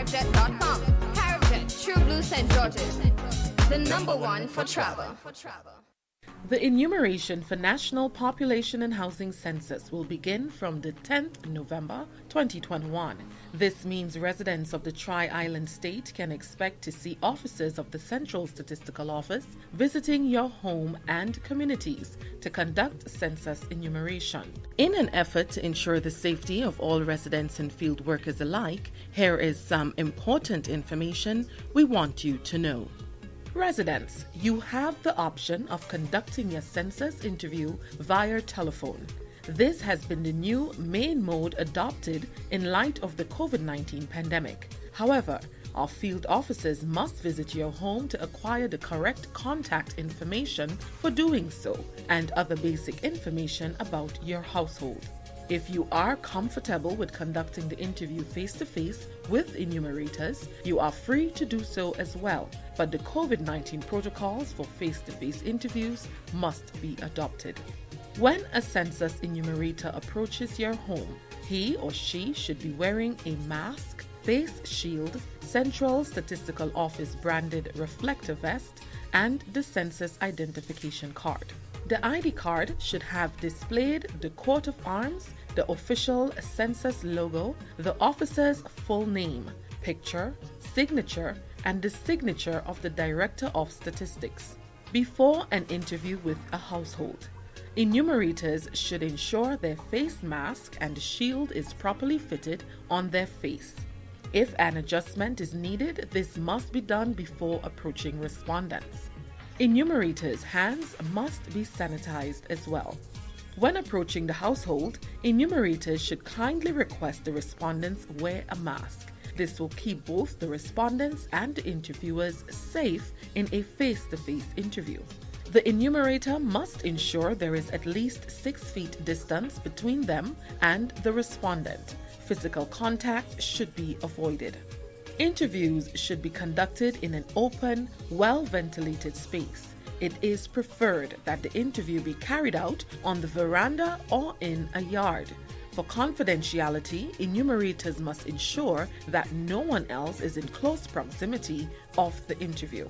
CaribJet.com. CaribJet, True Blue St. George's, the number one for travel. The enumeration for National Population and Housing Census will begin from the 10th November 2021. This means residents of the Tri-Island state can expect to see officers of the Central Statistical Office visiting your home and communities to conduct census enumeration. In an effort to ensure the safety of all residents and field workers alike, here is some important information we want you to know. Residents, you have the option of conducting your census interview via telephone. This has been the new main mode adopted in light of the COVID-19 pandemic. However, our field officers must visit your home to acquire the correct contact information for doing so and other basic information about your household. If you are comfortable with conducting the interview face-to-face with enumerators, you are free to do so as well, but the COVID-19 protocols for face-to-face interviews must be adopted. When a census enumerator approaches your home, he or she should be wearing a mask, face shield, Central Statistical Office branded reflector vest, and the census identification card. The ID card should have displayed the coat of arms, the official census logo, the officer's full name, picture, signature, and the signature of the Director of Statistics. Before an interview with a household, enumerators should ensure their face mask and shield is properly fitted on their face. If an adjustment is needed, this must be done before approaching respondents. Enumerators' hands must be sanitized as well. When approaching the household, enumerators should kindly request the respondents wear a mask. This will keep both the respondents and the interviewers safe in a face-to-face interview. The enumerator must ensure there is at least 6 feet distance between them and the respondent. Physical contact should be avoided. Interviews should be conducted in an open, well-ventilated space. It is preferred that the interview be carried out on the veranda or in a yard. For confidentiality, enumerators must ensure that no one else is in close proximity of the interview.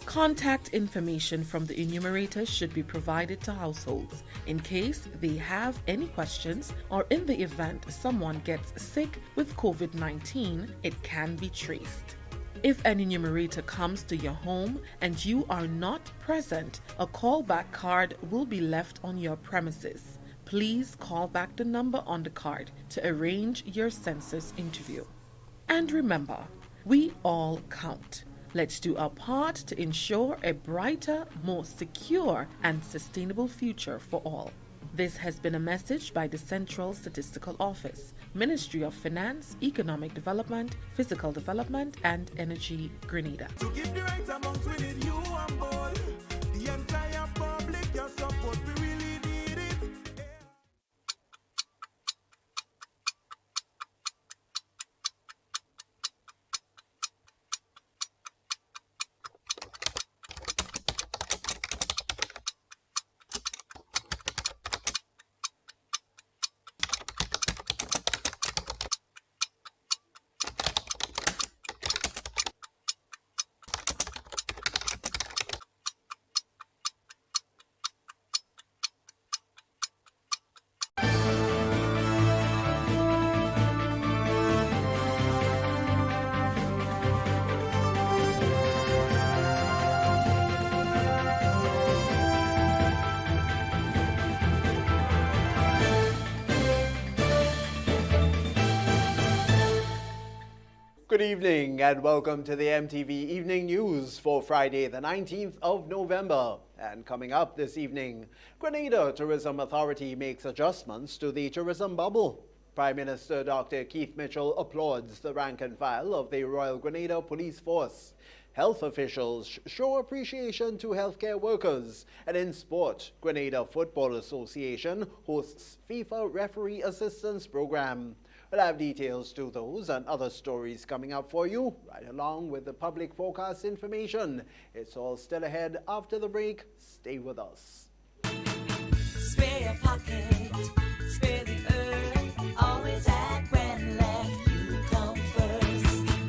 Contact information from the enumerator should be provided to households in case they have any questions, or in the event someone gets sick with COVID-19, it can be traced. If an enumerator comes to your home and you are not present, a callback card will be left on your premises. Please call back the number on the card to arrange your census interview. And remember, we all count. Let's do our part to ensure a brighter, more secure, and sustainable future for all. This has been a message by the Central Statistical Office, Ministry of Finance, Economic Development, Physical Development, and Energy, Grenada. To give the right amount, we need you on board. The entire public, your support, we really need it. Good evening and welcome to the MTV Evening News for Friday the 19th of November. And coming up this evening, Grenada Tourism Authority makes adjustments to the tourism bubble. Prime Minister Dr. Keith Mitchell applauds the rank and file of the Royal Grenada Police Force. Health officials show appreciation to healthcare workers. And in sport, Grenada Football Association hosts FIFA Referee Assistance Program. We'll have details to those and other stories coming up for you, right along with the public forecast information. It's all still ahead after the break. Stay with us. Spare your pocket, spare the earth, always at Grand Lake, you come first.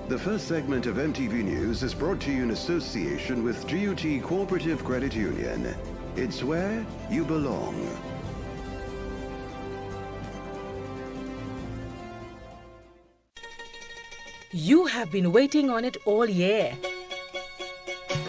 The first segment of MTV News is brought to you in association with GUT Cooperative Credit Union. It's where you belong. You have been waiting on it all year.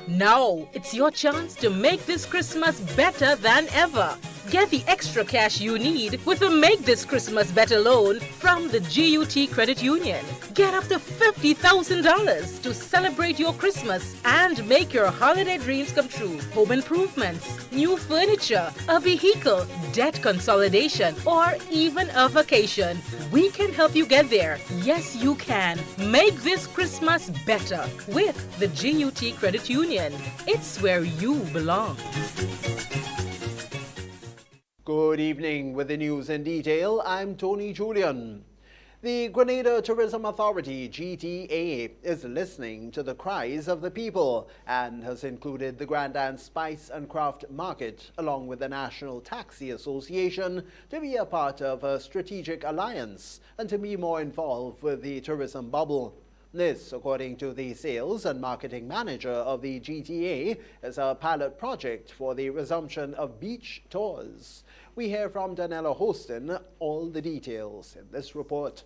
Now it's your chance to make this Christmas better than ever. Get the extra cash you need with a Make This Christmas Better loan from the GUT Credit Union. Get up to $50,000 to celebrate your Christmas and make your holiday dreams come true. Home improvements, new furniture, a vehicle, debt consolidation, or even a vacation. We can help you get there. Yes, you can. Make this Christmas better with the GUT Credit Union. It's where you belong. Good evening. With the news in detail, I'm Tony Julian. The Grenada Tourism Authority, GTA, is listening to the cries of the people and has included the Grandstand Spice and Craft Market along with the National Taxi Association to be a part of a strategic alliance and to be more involved with the tourism bubble. This, according to the sales and marketing manager of the GTA, is a pilot project for the resumption of beach tours. We hear from Danella Hostin all the details in this report.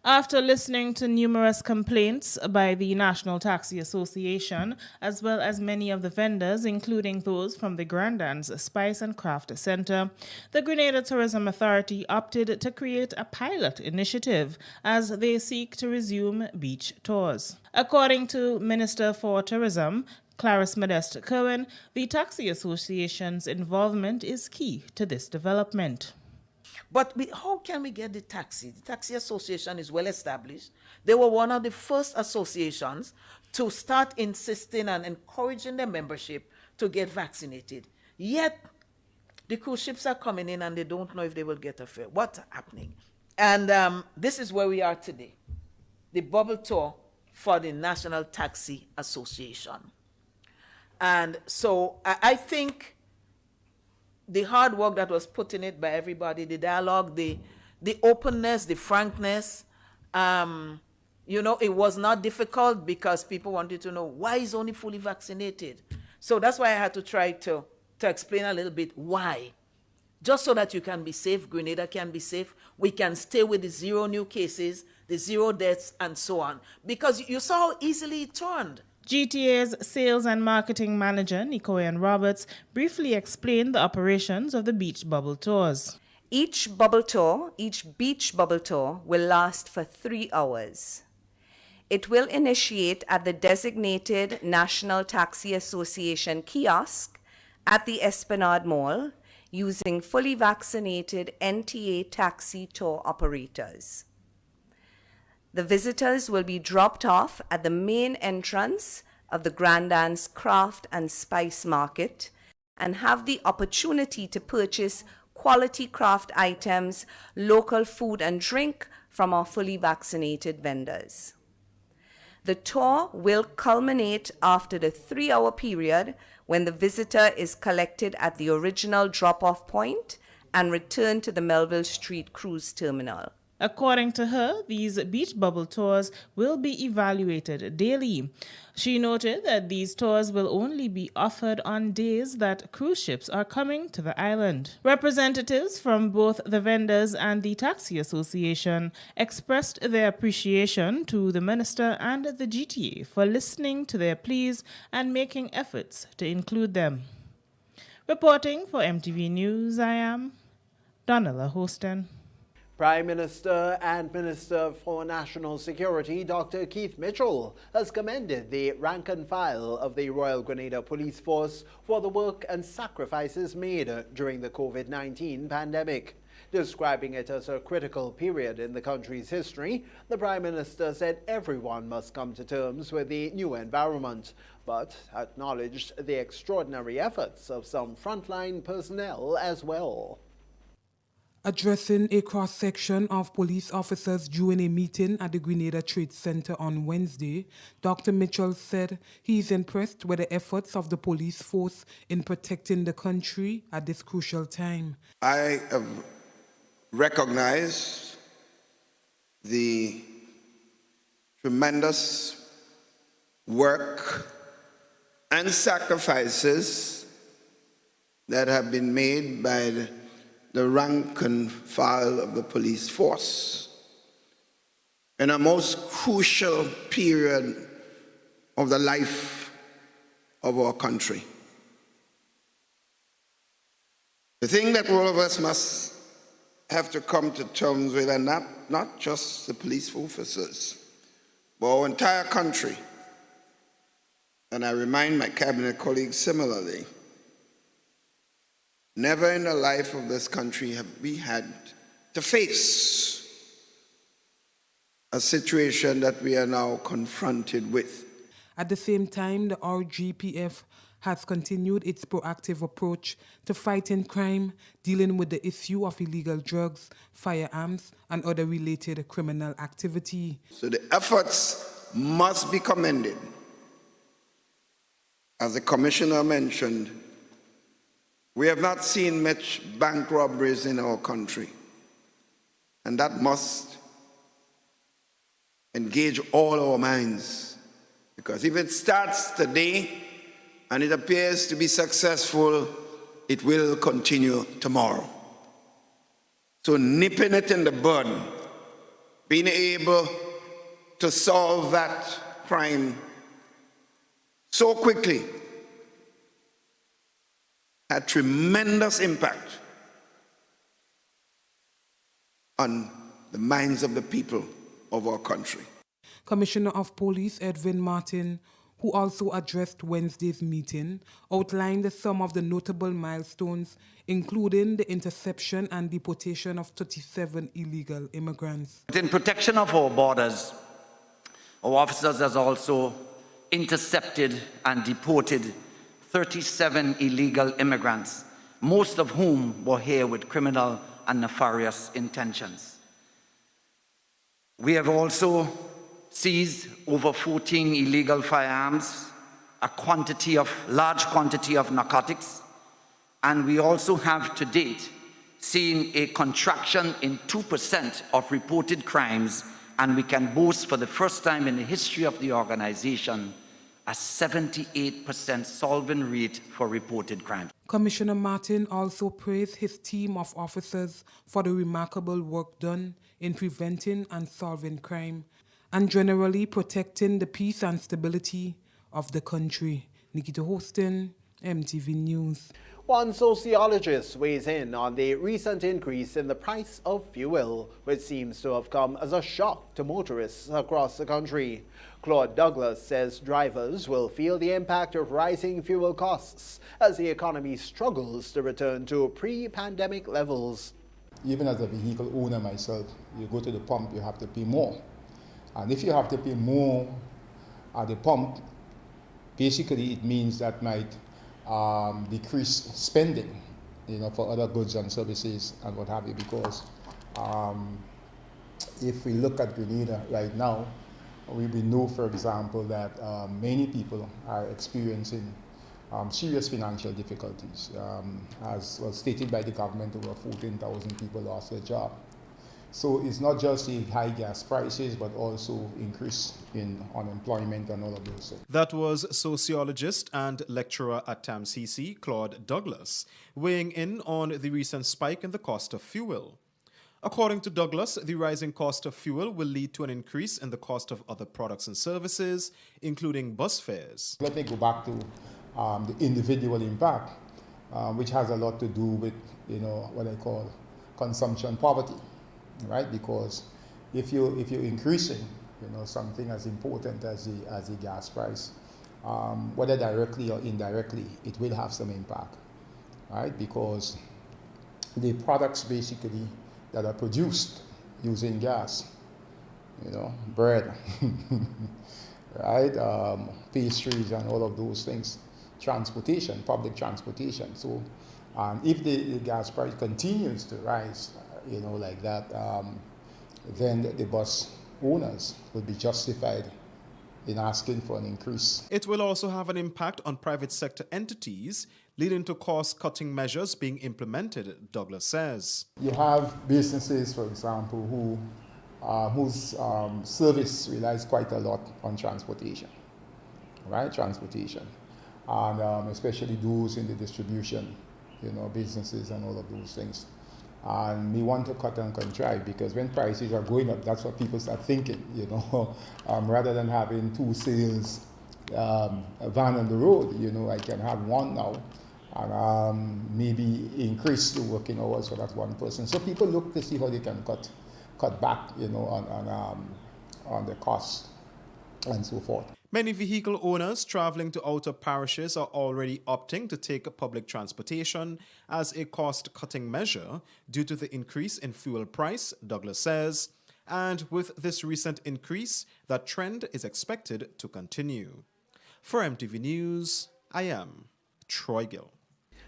After listening to numerous complaints by the National Taxi Association, as well as many of the vendors, including those from the Grandand's Spice and Craft Center, the Grenada Tourism Authority opted to create a pilot initiative as they seek to resume beach tours. According to Minister for Tourism, Clarice Modeste Cohen, the Taxi Association's involvement is key to this development. But how can we get the taxi? The Taxi Association is well established. They were one of the first associations to start insisting and encouraging their membership to get vaccinated. Yet, the cruise ships are coming in and they don't know if they will get a fare. What's happening? And this is where we are today. The bubble tour for the National Taxi Association. And so I think the hard work that was put in it by everybody, the dialogue, the openness, the frankness, it was not difficult because people wanted to know why is only fully vaccinated. So that's why I had to try to explain a little bit why. Just so that you can be safe, Grenada can be safe, we can stay with the 0 new cases, the 0 deaths, and so on. Because you saw how easily it turned. GTA's sales and marketing manager, Nicoyan Roberts, briefly explained the operations of the beach bubble tours. Each beach bubble tour will last for 3 hours. It will initiate at the designated National Taxi Association kiosk at the Esplanade Mall using fully vaccinated NTA taxi tour operators. The visitors will be dropped off at the main entrance of the Grandand's Craft and Spice Market and have the opportunity to purchase quality craft items, local food and drink from our fully vaccinated vendors. The tour will culminate after the 3-hour period when the visitor is collected at the original drop-off point and returned to the Melville Street Cruise Terminal. According to her, these beach bubble tours will be evaluated daily. She noted that these tours will only be offered on days that cruise ships are coming to the island. Representatives from both the vendors and the Taxi Association expressed their appreciation to the Minister and the GTA for listening to their pleas and making efforts to include them. Reporting for MTV News, I am Donella Hostin. Prime Minister and Minister for National Security, Dr. Keith Mitchell, has commended the rank and file of the Royal Grenada Police Force for the work and sacrifices made during the COVID-19 pandemic. Describing it as a critical period in the country's history, the Prime Minister said everyone must come to terms with the new environment, but acknowledged the extraordinary efforts of some frontline personnel as well. Addressing a cross-section of police officers during a meeting at the Grenada Trade Center on Wednesday, Dr. Mitchell said he is impressed with the efforts of the police force in protecting the country at this crucial time. I have recognized the tremendous work and sacrifices that have been made by the rank and file of the police force in a most crucial period of the life of our country. The thing that all of us must have to come to terms with, and not just the police officers, but our entire country, and I remind my cabinet colleagues similarly, never in the life of this country have we had to face a situation that we are now confronted with. At the same time, the RGPF has continued its proactive approach to fighting crime, dealing with the issue of illegal drugs, firearms, and other related criminal activity. So the efforts must be commended. As the Commissioner mentioned, we have not seen much bank robberies in our country, and that must engage all our minds, because if it starts today and it appears to be successful, it will continue tomorrow. So nipping it in the bud, being able to solve that crime so quickly had tremendous impact on the minds of the people of our country. Commissioner of Police Edwin Martin, who also addressed Wednesday's meeting, outlined some of the notable milestones, including the interception and deportation of 37 illegal immigrants. In protection of our borders, our officers have also intercepted and deported 37 illegal immigrants, most of whom were here with criminal and nefarious intentions. We have also seized over 14 illegal firearms, a large quantity of narcotics, and we also have to date seen a contraction in 2% of reported crimes, and we can boast for the first time in the history of the organization a 78% solvent rate for reported crimes. Commissioner Martin also praised his team of officers for the remarkable work done in preventing and solving crime and generally protecting the peace and stability of the country. Nikita Hostin, MTV News. One sociologist weighs in on the recent increase in the price of fuel, which seems to have come as a shock to motorists across the country. Claude Douglas says drivers will feel the impact of rising fuel costs as the economy struggles to return to pre-pandemic levels. Even as a vehicle owner myself, you go to the pump, you have to pay more. And if you have to pay more at the pump, basically it means that might decrease spending, for other goods and services and what have you, because if we look at Grenada right now, we know, for example, that many people are experiencing serious financial difficulties. As was stated by the government, over 14,000 people lost their job. So it's not just the high gas prices, but also increase in unemployment and all of those things. That was sociologist and lecturer at TAMCC, Claude Douglas, weighing in on the recent spike in the cost of fuel. According to Douglas, the rising cost of fuel will lead to an increase in the cost of other products and services, including bus fares. Let me go back to the individual impact, which has a lot to do with, what I call consumption poverty. Right, because if you're increasing, something as important as the gas price, whether directly or indirectly, it will have some impact, right? Because the products basically that are produced using gas, bread, right, pastries and all of those things, transportation, public transportation. So, if the gas price continues to rise, like that, then the bus owners would be justified in asking for an increase. It will also have an impact on private sector entities, leading to cost-cutting measures being implemented, Douglas says. You have businesses, for example, who whose service relies quite a lot on transportation, right? Transportation, and especially those in the distribution, businesses and all of those things. And we want to cut and contrive, because when prices are going up, that's what people start thinking, rather than having two sales van on the road, I can have one now, and maybe increase the working hours for that one person. So people look to see how they can cut back, on the cost and so forth. Many vehicle owners traveling to outer parishes are already opting to take public transportation as a cost-cutting measure due to the increase in fuel price, Douglas says. And with this recent increase, that trend is expected to continue. For MTV News, I am Troy Gill.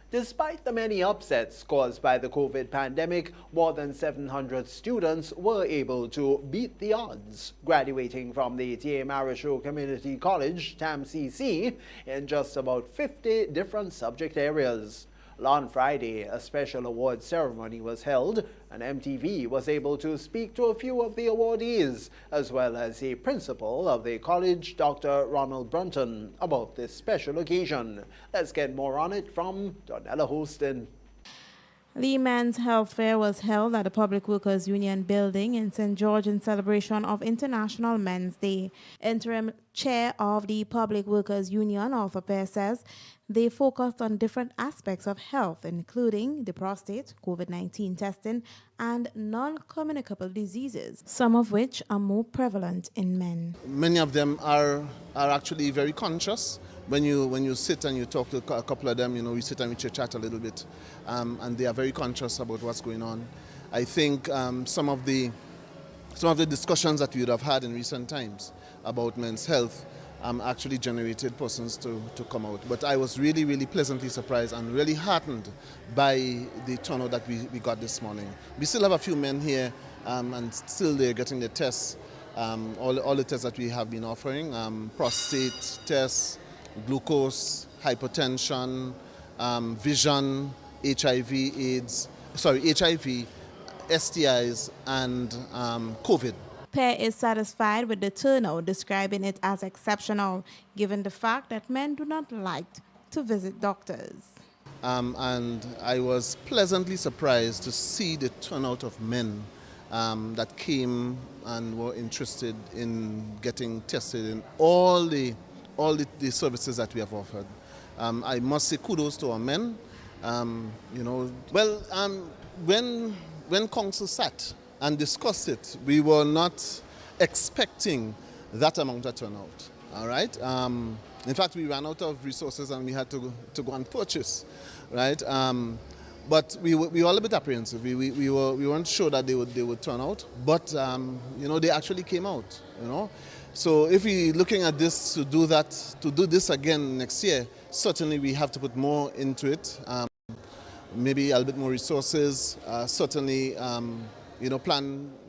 Despite the many upsets caused by the COVID pandemic, more than 700 students were able to beat the odds, graduating from the T.A. Marichaud Community College, TAMCC, in just about 50 different subject areas. On Friday, a special award ceremony was held, and MTV was able to speak to a few of the awardees, as well as the principal of the college, Dr. Ronald Brunton, about this special occasion. Let's get more on it from Donella Houston. The Men's Health Fair was held at the Public Workers Union building in St. George in celebration of International Men's Day. Interim chair of the Public Workers Union, Arthur Pear, says they focused on different aspects of health, including the prostate, COVID-19 testing, and non-communicable diseases, some of which are more prevalent in men. Many of them are actually very conscious. When you sit and you talk to a couple of them, we sit and we chat a little bit, and they are very conscious about what's going on. I think some of the discussions that we would have had in recent times about men's health actually generated persons to come out. But I was really, really pleasantly surprised and really heartened by the turnout that we got this morning. We still have a few men here, and still they're getting the tests, all the tests that we have been offering, prostate tests, glucose, hypertension, vision, HIV, STIs, and COVID. Pear is satisfied with the turnout, describing it as exceptional, given the fact that men do not like to visit doctors. And I was pleasantly surprised to see the turnout of men that came and were interested in getting tested in all the services that we have offered. I must say kudos to our men. When council sat and discussed it, we were not expecting that amount of turnout. All right. In fact, we ran out of resources and we had to go and purchase, right? But we were a little bit apprehensive. We weren't sure that they would turn out, but they actually came out. So if we're looking at this to do this again next year, certainly we have to put more into it. Maybe a little bit more resources. Certainly,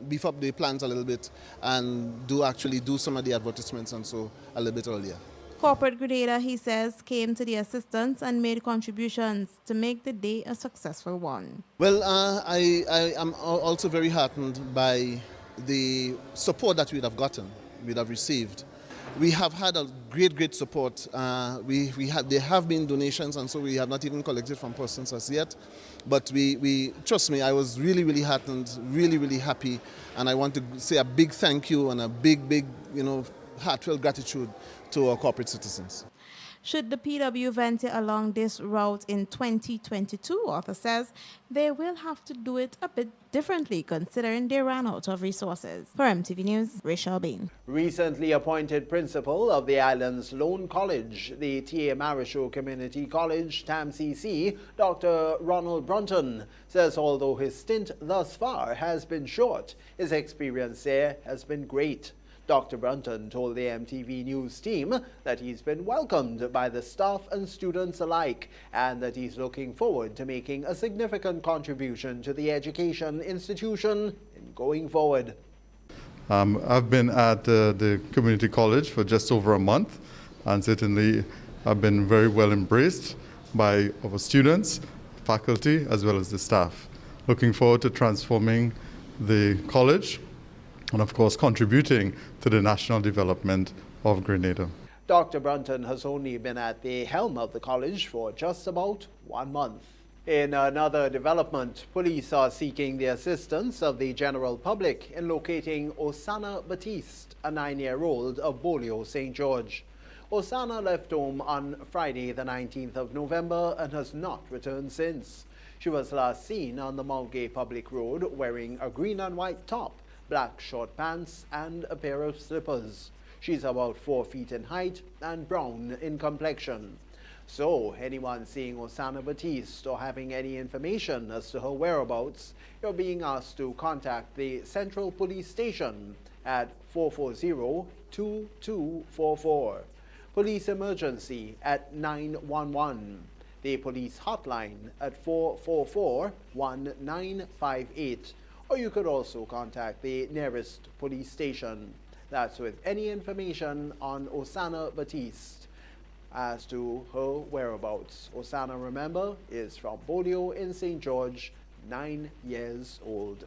beef up the plans a little bit, and do some of the advertisements and so a little bit earlier. Corporate Grenada, he says, came to the assistance and made contributions to make the day a successful one. Well, I am also very heartened by the support that we'd have received. We have had a great support. There have been donations, and so we have not even collected from persons as yet. But we trust me, I was really heartened, really happy, and I want to say a big thank you and a big heartfelt gratitude to our corporate citizens. Should the PW venture along this route in 2022, Arthur says, they will have to do it a bit differently considering they ran out of resources. For MTV News, Rachel Bain. Recently appointed principal of the island's lone college, the T.A. Marichaud Community College, TAMCC, Dr. Ronald Brunton, says although his stint thus far has been short, his experience there has been great. Dr. Brunton told the MTV News team that he's been welcomed by the staff and students alike, and that he's looking forward to making a significant contribution to the education institution in going forward. I've been at the community college for just over a month, and certainly I've been very well embraced by our students, faculty, as well as the staff. Looking forward to transforming the college and of course contributing to the national development of Grenada. Dr. Brunton has only been at the helm of the college for just about 1 month. In another development, police are seeking the assistance of the general public in locating Osana Batiste, a 9-year-old of Bolio, St. George. Osana left home on Friday the 19th of November and has not returned since. She was last seen on the Mount Gay Public Road wearing a green and white top, black short pants and a pair of slippers. She's about 4 feet in height and brown in complexion. So, anyone seeing Osana Batiste or having any information as to her whereabouts, you're being asked to contact the Central Police Station at 440-2244. Police emergency at 911. The police hotline at 444-1958. Or you could also contact the nearest police station. That's with any information on Osana Batiste as to her whereabouts. Osana, remember, is from Bolio in St. George, 9 years old.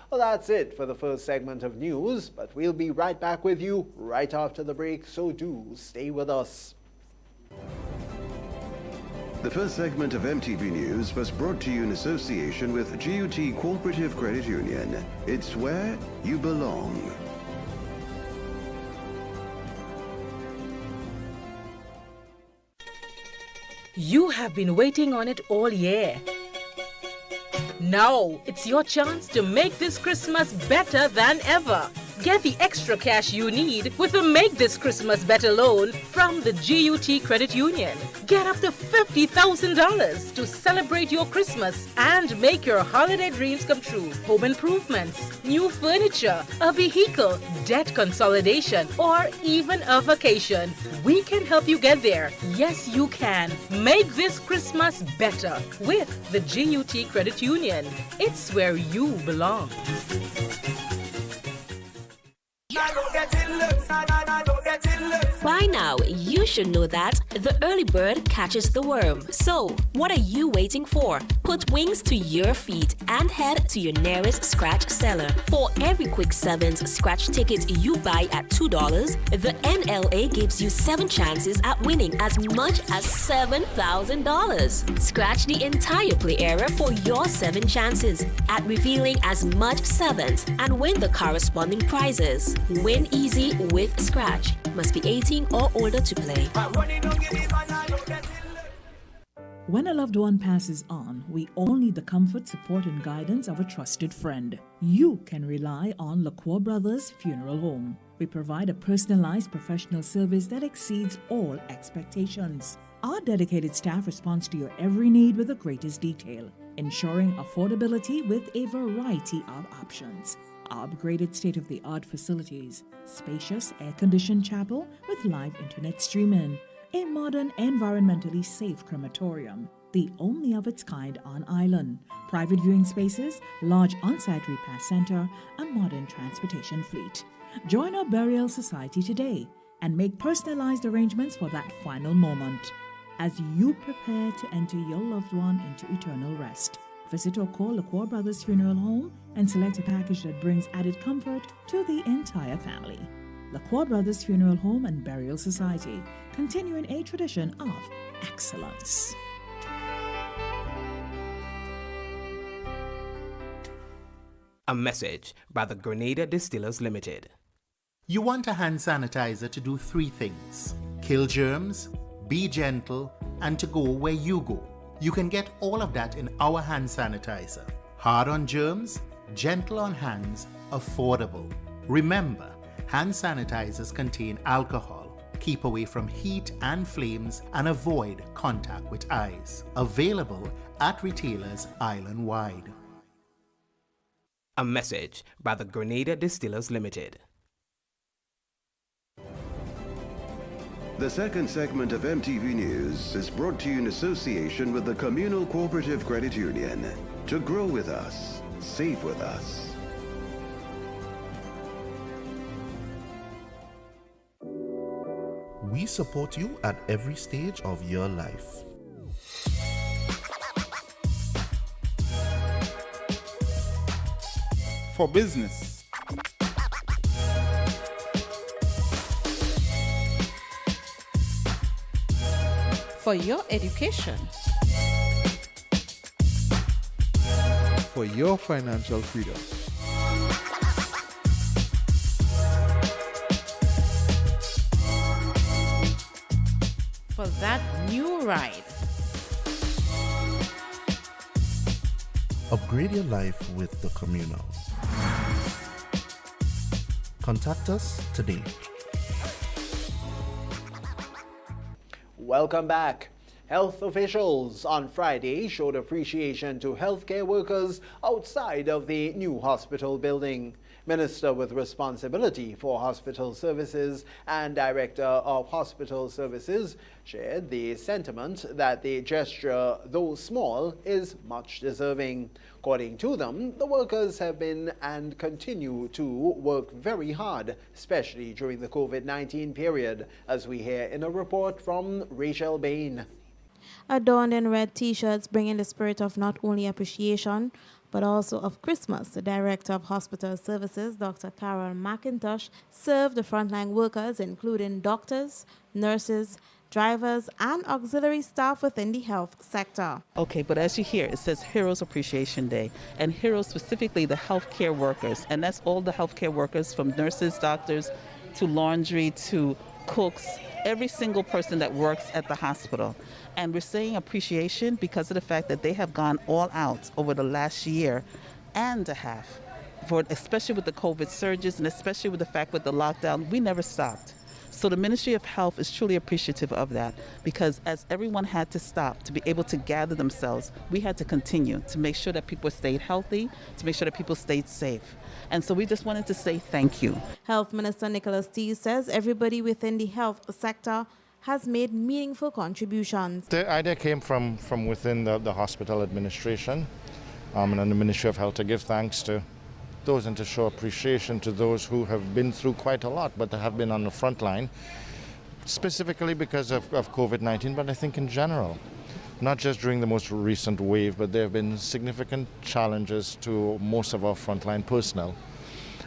Well, that's it for the first segment of news, but we'll be right back with you right after the break, so do stay with us. The first segment of MTV News was brought to you in association with GUT Cooperative Credit Union. It's where you belong. You have been waiting on it all year. Now, it's your chance to make this Christmas better than ever. Get the extra cash you need with a Make This Christmas Better loan from the GUT Credit Union. Get up to $50,000 to celebrate your Christmas and make your holiday dreams come true. Home improvements, new furniture, a vehicle, debt consolidation, or even a vacation. We can help you get there. Yes, you can. Make this Christmas better with the GUT Credit Union. It's where you belong. By now, you should know that the early bird catches the worm. So, what are you waiting for? Put wings to your feet and head to your nearest scratch seller. For every Quick 7's scratch ticket you buy at $2, the NLA gives you 7 chances at winning as much as $7,000. Scratch the entire play area for your 7 chances at revealing as much 7s and win the corresponding prizes. Win easy with Scratch. Must be 18 or older to play. When a loved one passes on, we all need the comfort, support, and guidance of a trusted friend. You can rely on LaCroix Brothers Funeral Home. We provide a personalized professional service that exceeds all expectations. Our dedicated staff responds to your every need with the greatest detail, ensuring affordability with a variety of options. Our upgraded state-of-the-art facilities, spacious air-conditioned chapel with live internet streaming, a modern, environmentally safe crematorium, the only of its kind on island, private viewing spaces, large on-site repast center, a modern transportation fleet. Join our burial society today and make personalized arrangements for that final moment as you prepare to enter your loved one into eternal rest. Visit or call LaCroix Brothers Funeral Home and select a package that brings added comfort to the entire family. LaCroix Brothers Funeral Home and Burial Society, continuing a tradition of excellence. A message by the Grenada Distillers Limited. You want a hand sanitizer to do 3 things: kill germs, be gentle, and to go where you go. You can get all of that in our hand sanitizer. Hard on germs, gentle on hands, affordable. Remember, hand sanitizers contain alcohol. Keep away from heat and flames and avoid contact with eyes. Available at retailers island-wide. A message by the Grenada Distillers Limited. The second segment of MTV News is brought to you in association with the Communal Cooperative Credit Union. To grow with us, save with us. We support you at every stage of your life. for business. For your education. For your financial freedom. For that new ride. Upgrade your life with the Communal. Contact us today. Welcome back. Health officials on Friday showed appreciation to healthcare workers outside of the new hospital building. Minister with responsibility for hospital services and Director of Hospital Services shared the sentiment that the gesture, though small, is much deserving. According to them, the workers have been and continue to work very hard, especially during the COVID-19 period, as we hear in a report from Rachel Bain. Adorned in red T-shirts, bringing the spirit of not only appreciation, but also of Christmas, the Director of Hospital Services, Dr. Carol McIntosh, served the frontline workers, including doctors, nurses, drivers, and auxiliary staff within the health sector. Okay, but as you hear, it says Heroes Appreciation Day, and heroes specifically the healthcare workers, and that's all the healthcare workers from nurses, doctors, to laundry, to cooks, every single person that works at the hospital. And we're saying appreciation because of the fact that they have gone all out over the last year and a half, especially with the COVID surges and especially with the fact with the lockdown, we never stopped. So the Ministry of Health is truly appreciative of that because as everyone had to stop to be able to gather themselves, we had to continue to make sure that people stayed healthy, to make sure that people stayed safe. And so we just wanted to say thank you. Health Minister Nicholas T says everybody within the health sector has made meaningful contributions. The idea came from within the hospital administration and the Ministry of Health to give thanks to those and to show appreciation to those who have been through quite a lot but have been on the front line, specifically because of COVID-19, but I think in general. Not just during the most recent wave, but there have been significant challenges to most of our frontline personnel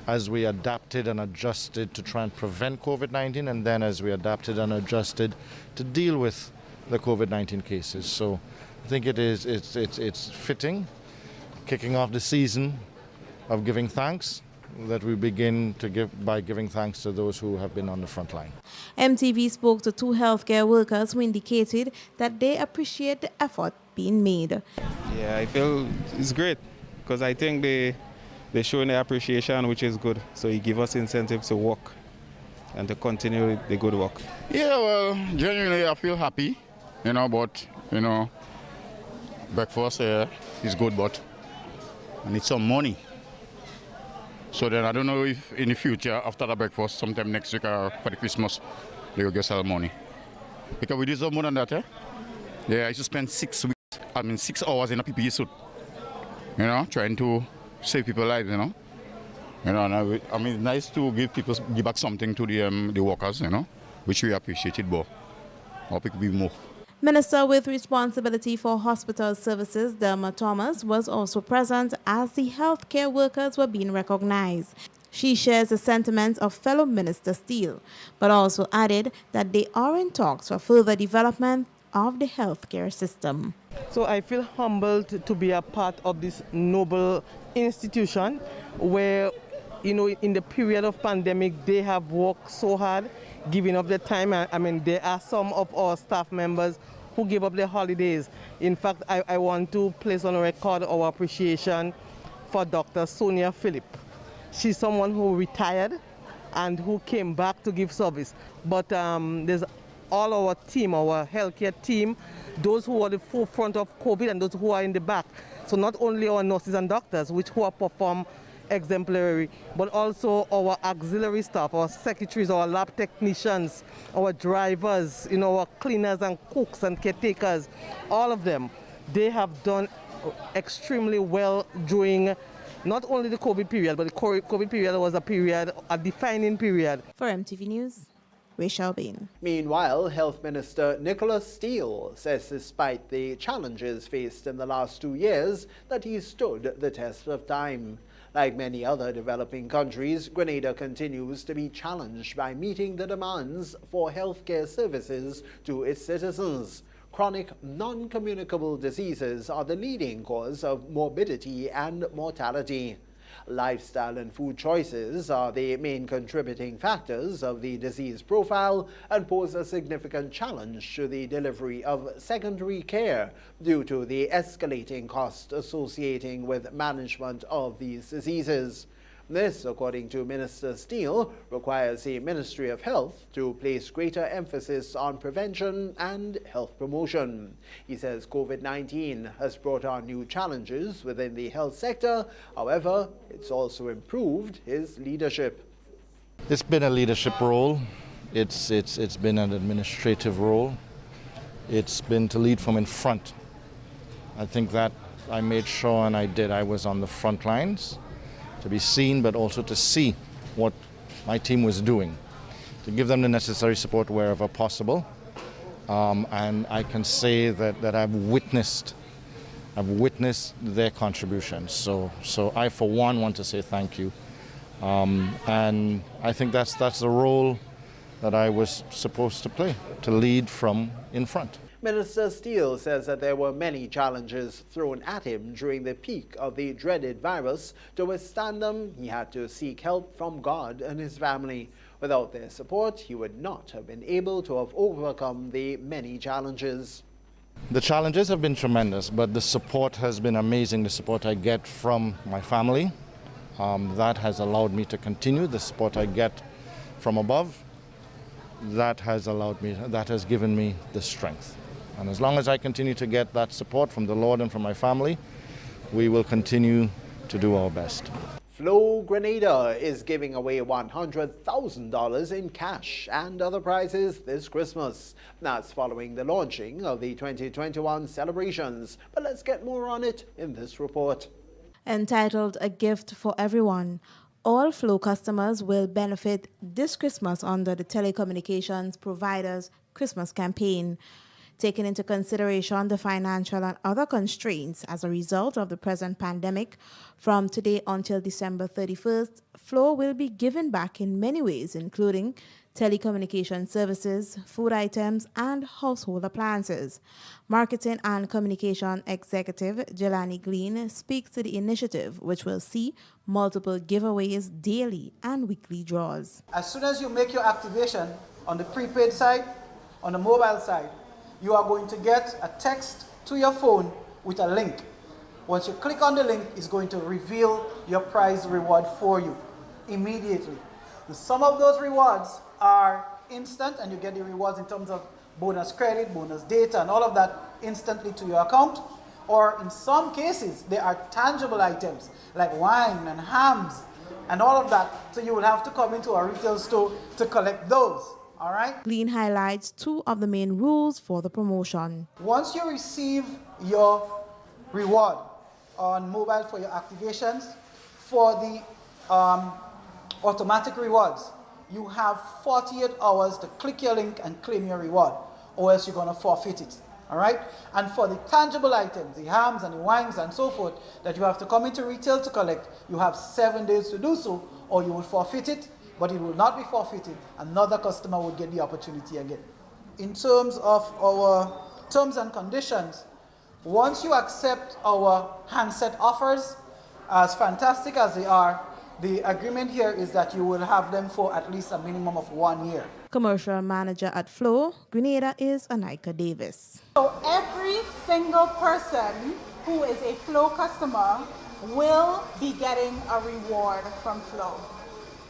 as we adapted and adjusted to try and prevent COVID-19, and then as we adapted and adjusted to deal with the COVID-19 cases. So I think it's fitting, kicking off the season of giving thanks, that we begin to give by giving thanks to those who have been on the front line. MTV spoke to two healthcare workers who indicated that they appreciate the effort being made. Yeah, I feel it's great because I think they're showing their appreciation, which is good. So it gives us incentive to work and to continue the good work. Yeah, well, genuinely I feel happy, but, breakfast is good, but I need some money. So then I don't know if in the future, after the breakfast, sometime next week or for the Christmas, they will get some money. Because we deserve more than that, eh? Yeah, I used to spend 6 hours in a PPE suit, trying to save people's lives, and it's nice to give back something to the workers, which we appreciated, but I hope it could be more. Minister with responsibility for hospital services, Derma Thomas, was also present as the healthcare workers were being recognized. She shares the sentiments of fellow Minister Steele, but also added that they are in talks for further development of the healthcare system. So I feel humbled to be a part of this noble institution where, in the period of pandemic, they have worked so hard, giving up their time. I mean, there are some of our staff members who give up their holidays. In fact, I want to place on record our appreciation for Dr. Sonia Phillip. She's someone who retired and who came back to give service. But there's all our team, our healthcare team, those who are the forefront of COVID and those who are in the back. So not only our nurses and doctors, who are perform exemplary, but also our auxiliary staff, our secretaries, our lab technicians, our drivers, our cleaners and cooks and caretakers, all of them, they have done extremely well during not only the COVID period, but the COVID period was a defining period. For MTV News, Rachel Bain. Meanwhile, Health Minister Nicholas Steele says despite the challenges faced in the last 2 years, that he stood the test of time. Like many other developing countries, Grenada continues to be challenged by meeting the demands for healthcare services to its citizens. Chronic non-communicable diseases are the leading cause of morbidity and mortality. Lifestyle and food choices are the main contributing factors of the disease profile and pose a significant challenge to the delivery of secondary care due to the escalating costs associating with management of these diseases. This, according to Minister Steele, requires the Ministry of Health to place greater emphasis on prevention and health promotion. He says COVID-19 has brought on new challenges within the health sector. However, it's also improved his leadership. It's been a leadership role. It's been an administrative role. It's been to lead from in front. I think that I made sure, and I was on the front lines, to be seen, but also to see what my team was doing, to give them the necessary support wherever possible. And I can say that I've witnessed their contributions. So I, for one, want to say thank you. And I think that's the role that I was supposed to play, to lead from in front. Minister Steele says that there were many challenges thrown at him during the peak of the dreaded virus. To withstand them, he had to seek help from God and his family. Without their support, he would not have been able to have overcome the many challenges. The challenges have been tremendous, but the support has been amazing. The support I get from my family, that has allowed me to continue. The support I get from above, that has given me the strength. And as long as I continue to get that support from the Lord and from my family, we will continue to do our best. Flow Grenada is giving away $100,000 in cash and other prizes this Christmas. That's following the launching of the 2021 celebrations. But let's get more on it in this report. Entitled A Gift for Everyone, all Flow customers will benefit this Christmas under the telecommunications provider's Christmas campaign. Taking into consideration the financial and other constraints as a result of the present pandemic, from today until December 31st, Flow will be given back in many ways, including telecommunication services, food items, and household appliances. Marketing and Communication Executive Jelani Glean speaks to the initiative, which will see multiple giveaways daily and weekly draws. As soon as you make your activation on the prepaid side, on the mobile side, you are going to get a text to your phone with a link. Once you click on the link, it's going to reveal your prize reward for you immediately. Some of those rewards are instant, and you get the rewards in terms of bonus credit, bonus data, and all of that instantly to your account. Or in some cases, there are tangible items like wine and hams and all of that. So you will have to come into a retail store to collect those. All right? Glean highlights two of the main rules for the promotion. Once you receive your reward on mobile for your activations, for the automatic rewards, you have 48 hours to click your link and claim your reward, or else you're going to forfeit it. All right? And for the tangible items, the hams and the wines and so forth, that you have to come into retail to collect, you have 7 days to do so, or you will forfeit it. But it will not be forfeited. Another customer will get the opportunity again. In terms of our terms and conditions, once you accept our handset offers, as fantastic as they are, the agreement here is that you will have them for at least a minimum of 1 year. Commercial manager at Flow, Grenada, is Anika Davis. So every single person who is a Flow customer will be getting a reward from Flow.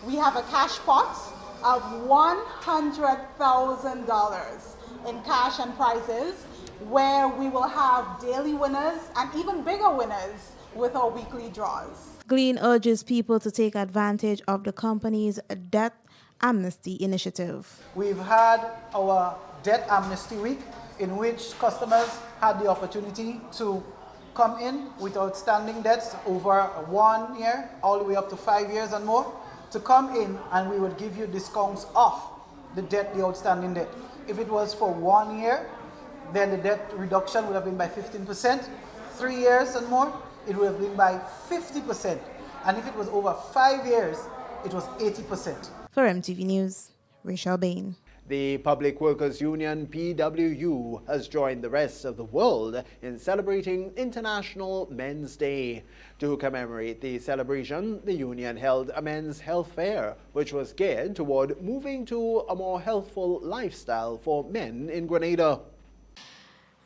We have a cash pot of $100,000 in cash and prizes, where we will have daily winners and even bigger winners with our weekly draws. Glean urges people to take advantage of the company's debt amnesty initiative. We've had our debt amnesty week, in which customers had the opportunity to come in with outstanding debts over 1 year, all the way up to 5 years and more, to come in, and we would give you discounts off the debt, the outstanding debt. If it was for 1 year, then the debt reduction would have been by 15%. 3 years and more, it would have been by 50%. And if it was over 5 years, it was 80%. For MTV News, Rachel Bain. The Public Workers Union, PWU, has joined the rest of the world in celebrating International Men's Day. To commemorate the celebration, the union held a men's health fair, which was geared toward moving to a more healthful lifestyle for men in Grenada.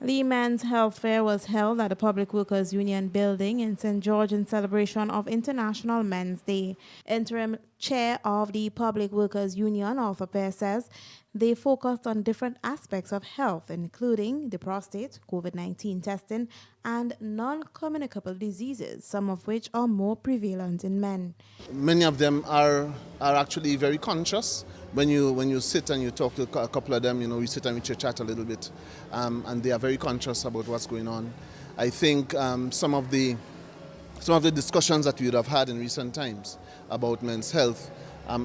The Men's Health Fair was held at the Public Workers Union building in St. George in celebration of International Men's Day. Interim chair of the Public Workers Union, Arthur Pear, says they focused on different aspects of health, including the prostate, COVID-19 testing, and non-communicable diseases, some of which are more prevalent in men. Many of them are actually very conscious. When you sit and you talk to a couple of them, we sit and we chat a little bit, and they are very conscious about what's going on. I think some of the discussions that we would have had in recent times about men's health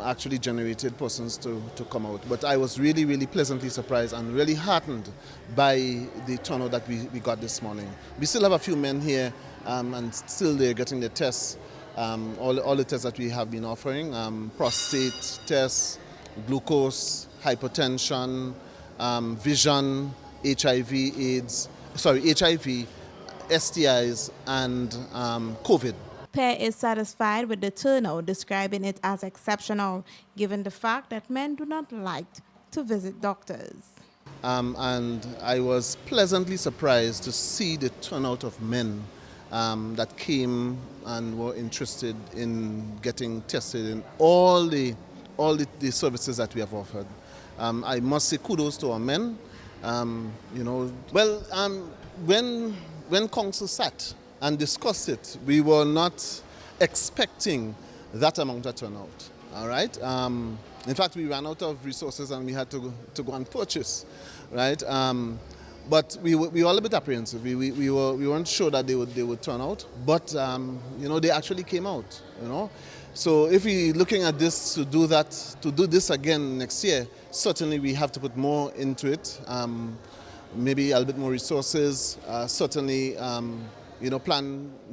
actually generated persons to come out. But I was really, really pleasantly surprised and really heartened by the turnout that we got this morning. We still have a few men here, and still they're getting the tests, all the tests that we have been offering, prostate tests, glucose, hypertension, vision, HIV, STIs, and COVID. Pear is satisfied with the turnout, describing it as exceptional, given the fact that men do not like to visit doctors. And I was pleasantly surprised to see the turnout of men that came and were interested in getting tested in all the services that we have offered. I must say kudos to our men. When council sat and discussed it, we were not expecting that amount of turnout. All right. In fact, we ran out of resources and we had to go and purchase. Right. But we were a little bit apprehensive. We weren't sure that they would turn out, but they actually came out. So if we're looking at this to do this again next year, certainly we have to put more into it. Maybe a little bit more resources. Certainly,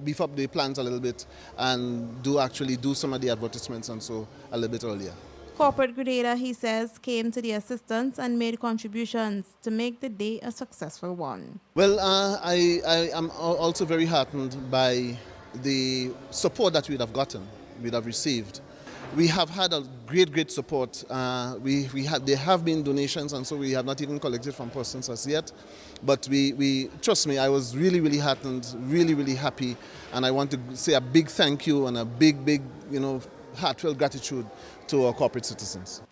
beef up the plans a little bit, and do some of the advertisements and so a little bit earlier. Corporate Grenada, he says, came to the assistance and made contributions to make the day a successful one. Well, I am also very heartened by the support that we'd have received. We have had a great support. There have been donations, and so we have not even collected from persons as yet. But we trust me, I was really heartened, really happy, and I want to say a big thank you and a big heartfelt gratitude to our corporate citizens.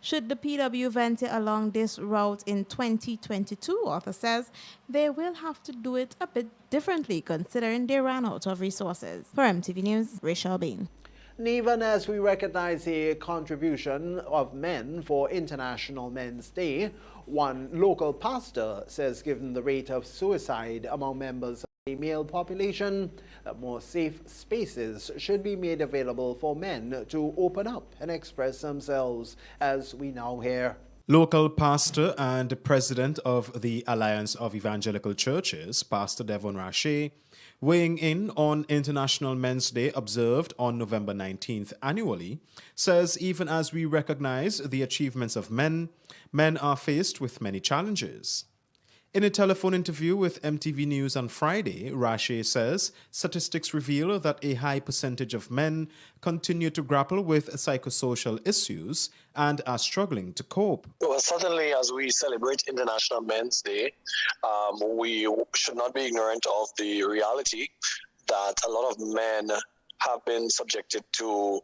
Should the PW venture along this route in 2022, Arthur says, they will have to do it a bit differently considering they ran out of resources. For MTV News, Rachel Bain. And even as we recognize the contribution of men for International Men's Day, one local pastor says given the rate of suicide among members of the male population, that more safe spaces should be made available for men to open up and express themselves, as we now hear. Local pastor and president of the Alliance of Evangelical Churches, Pastor Devon Rache, weighing in on International Men's Day observed on November 19th annually, says even as we recognize the achievements of men, men are faced with many challenges. In a telephone interview with MTV News on Friday, Rache says statistics reveal that a high percentage of men continue to grapple with psychosocial issues and are struggling to cope. Well, certainly as we celebrate International Men's Day, we should not be ignorant of the reality that a lot of men have been subjected to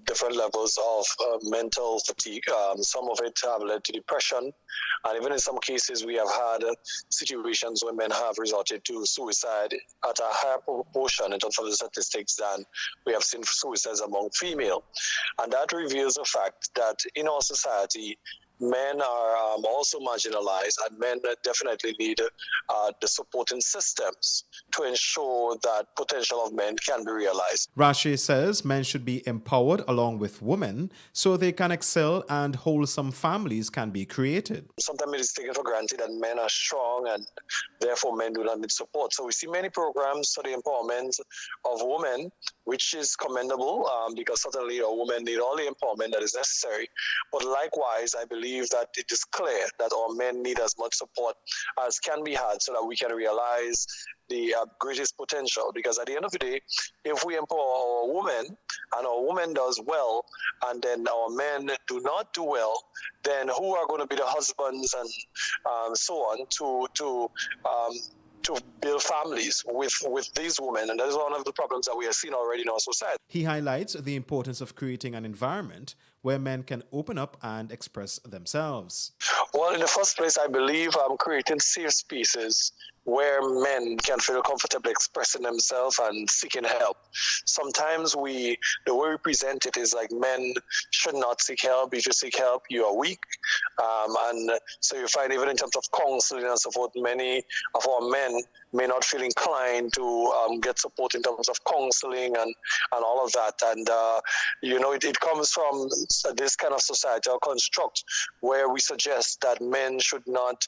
different levels of mental fatigue. Some of it have led to depression, and even in some cases we have had situations where men have resorted to suicide at a higher proportion in terms of the statistics than we have seen suicides among female. And that reveals the fact that in our society men are also marginalized, and men definitely need the supporting systems to ensure that potential of men can be realized. Rache says men should be empowered along with women so they can excel and wholesome families can be created. Sometimes it is taken for granted that men are strong and therefore men do not need support. So we see many programs for the empowerment of women, which is commendable because certainly women need all the empowerment that is necessary. But likewise, I believe that it is clear that our men need as much support as can be had so that we can realize the greatest potential. Because at the end of the day, if we empower our women and our women does well, and then our men do not do well, then who are going to be the husbands and so on to build families with these women? And that is one of the problems that we have seen already in our society. He highlights the importance of creating an environment where men can open up and express themselves. Well, in the first place, I believe creating safe spaces where men can feel comfortable expressing themselves and seeking help. Sometimes the way we present it is like men should not seek help. If you seek help, you are weak. And so you find even in terms of counseling and so forth, many of our men may not feel inclined to get support in terms of counseling and all of that. And, it comes from this kind of societal construct where we suggest that men should not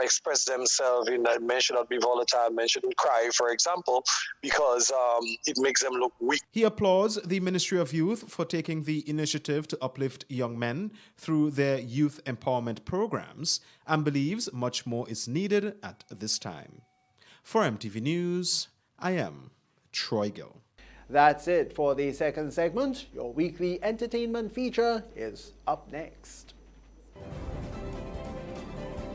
express themselves, men should not be volatile, men shouldn't cry, for example, because it makes them look weak. He applauds the Ministry of Youth for taking the initiative to uplift young men through their youth empowerment programs and believes much more is needed at this time. For MTV News, I am Troy Gill. That's it for the second segment. Your weekly entertainment feature is up next.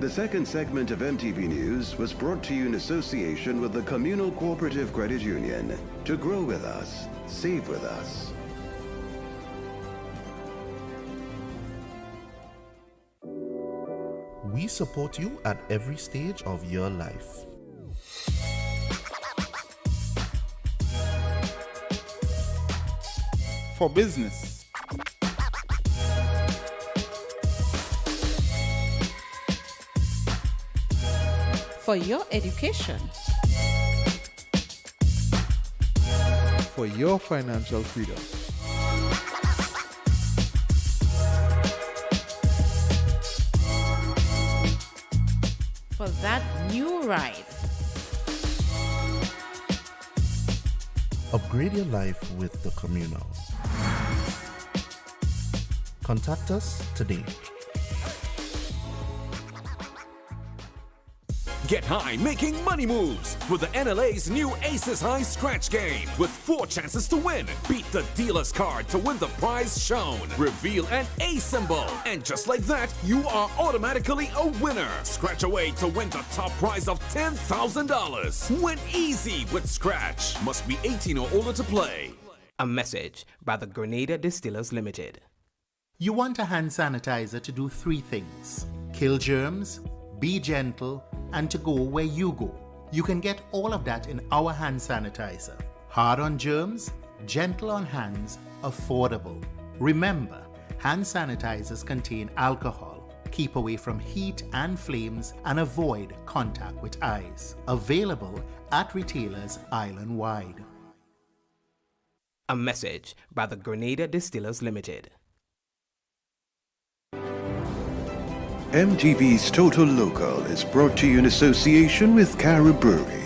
The second segment of MTV News was brought to you in association with the Communal Cooperative Credit Union. To grow with us, save with us. We support you at every stage of your life. For business, for your education, For your financial freedom. for that new ride. Upgrade your life with the Communal. Contact us today. Get high making money moves with the NLA's new Aces High Scratch game with 4 chances to win. Beat the dealer's card to win the prize shown. Reveal an A symbol. And just like that, you are automatically a winner. Scratch away to win the top prize of $10,000. Win easy with Scratch. Must be 18 or older to play. A message by the Grenada Distillers Limited. You want a hand sanitizer to do 3 things: kill germs, be gentle, and to go where you go. You can get all of that in our hand sanitizer. Hard on germs, gentle on hands, affordable. Remember, hand sanitizers contain alcohol. Keep away from heat and flames and avoid contact with eyes. Available at retailers island-wide. A message by the Grenada Distillers Limited. MTV's Total Local is brought to you in association with Cara Brewery.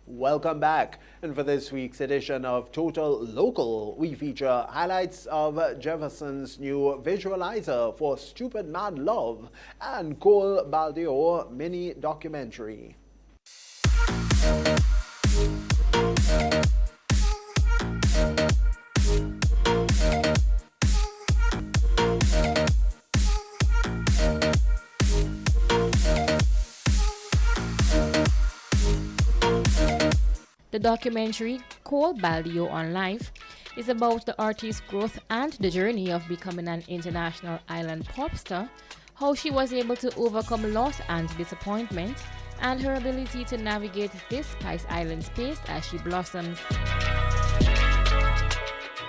Welcome back. And for this week's edition of Total Local, we feature highlights of Jefferson's new visualizer for Stupid Mad Love and Cole Baldeo mini documentary. The documentary, Cole Baldeo on Life, is about the artist's growth and the journey of becoming an international island pop star how she was able to overcome loss and disappointment, and her ability to navigate this Spice Island space as she blossoms.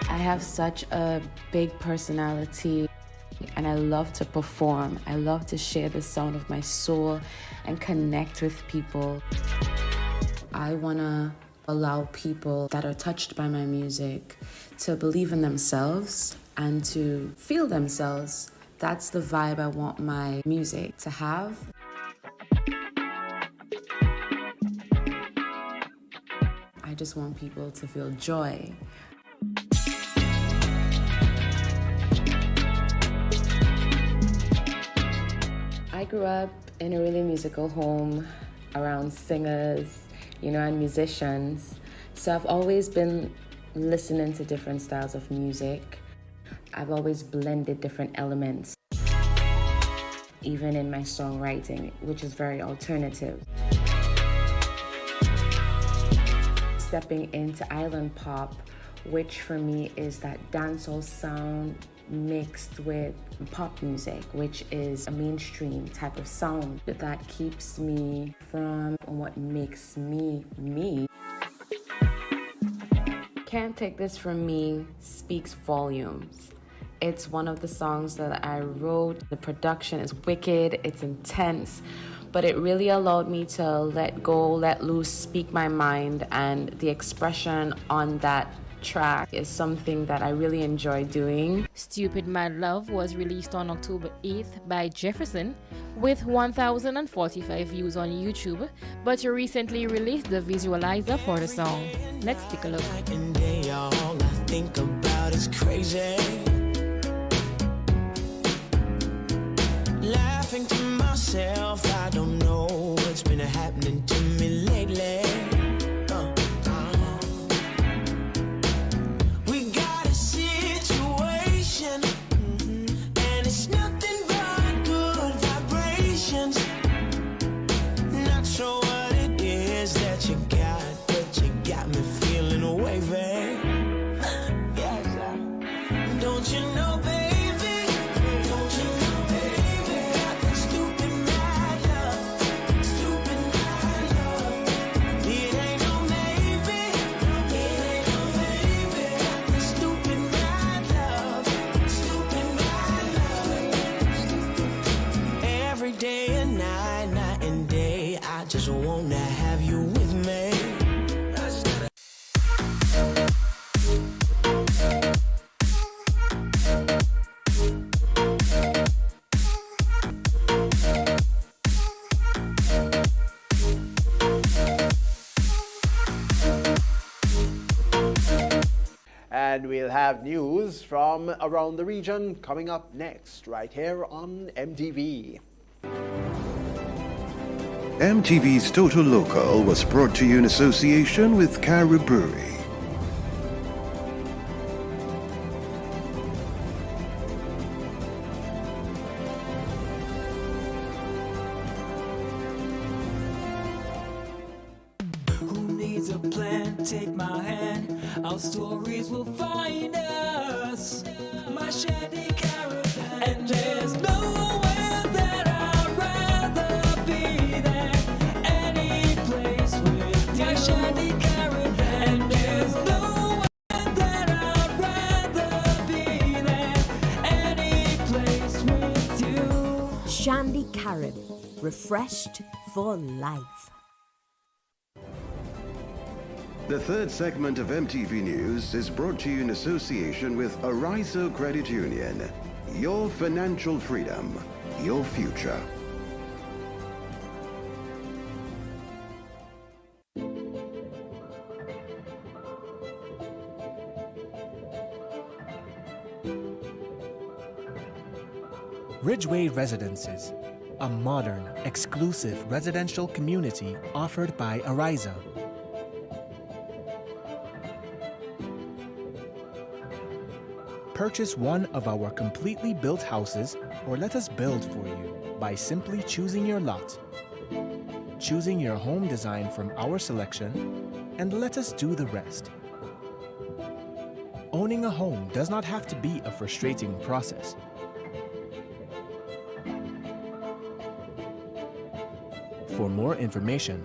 I have such a big personality and I love to perform. I love to share the sound of my soul and connect with people. I want to allow people that are touched by my music to believe in themselves and to feel themselves. That's the vibe I want my music to have. I just want people to feel joy. I grew up in a really musical home around singers, and musicians. So I've always been listening to different styles of music. I've always blended different elements, even in my songwriting, which is very alternative. Stepping into island pop, which for me is that dancehall sound mixed with pop music, which is a mainstream type of sound that keeps me from what makes me me. Can't Take This From Me speaks volumes. It's one of the songs that I wrote. The production is wicked, it's intense, but it really allowed me to let go, let loose, speak my mind, and the expression on that track is something that I really enjoy doing. Stupid Mad Love was released on October 8th by Jefferson with 1,045 views on YouTube, but he recently released the visualizer for the song. Let's take a look. All I think about is crazy. Laughing to myself, I don't know what's been happening to me lately. We got a situation, and it's nothing but good vibrations. Not sure what it is that you got, but you got me feeling wavy. Don't you know, baby? Don't you know, baby? Got that stupid mad love, stupid mad love. It ain't no maybe, it ain't no maybe. Got that stupid mad love, stupid mad love. Every day and night, night and day, I just wanna have you with me. And we'll have news from around the region coming up next, right here on MTV. MTV's Total Local was brought to you in association with Carib Brewery. Who needs a plan? Take my hand. Our stories will find us. My Shandy Caravan. And there's nowhere that I'd rather be than any place with you. My Shandy Caravan. And there's nowhere that I'd rather be than any place with you. Shandy Carib, refreshed for life. The third segment of MTV News is brought to you in association with Arizo Credit Union. Your financial freedom, your future. Ridgeway Residences, a modern, exclusive residential community offered by Arizo. Purchase one of our completely built houses or let us build for you by simply choosing your lot, choosing your home design from our selection, and let us do the rest. Owning a home does not have to be a frustrating process. For more information,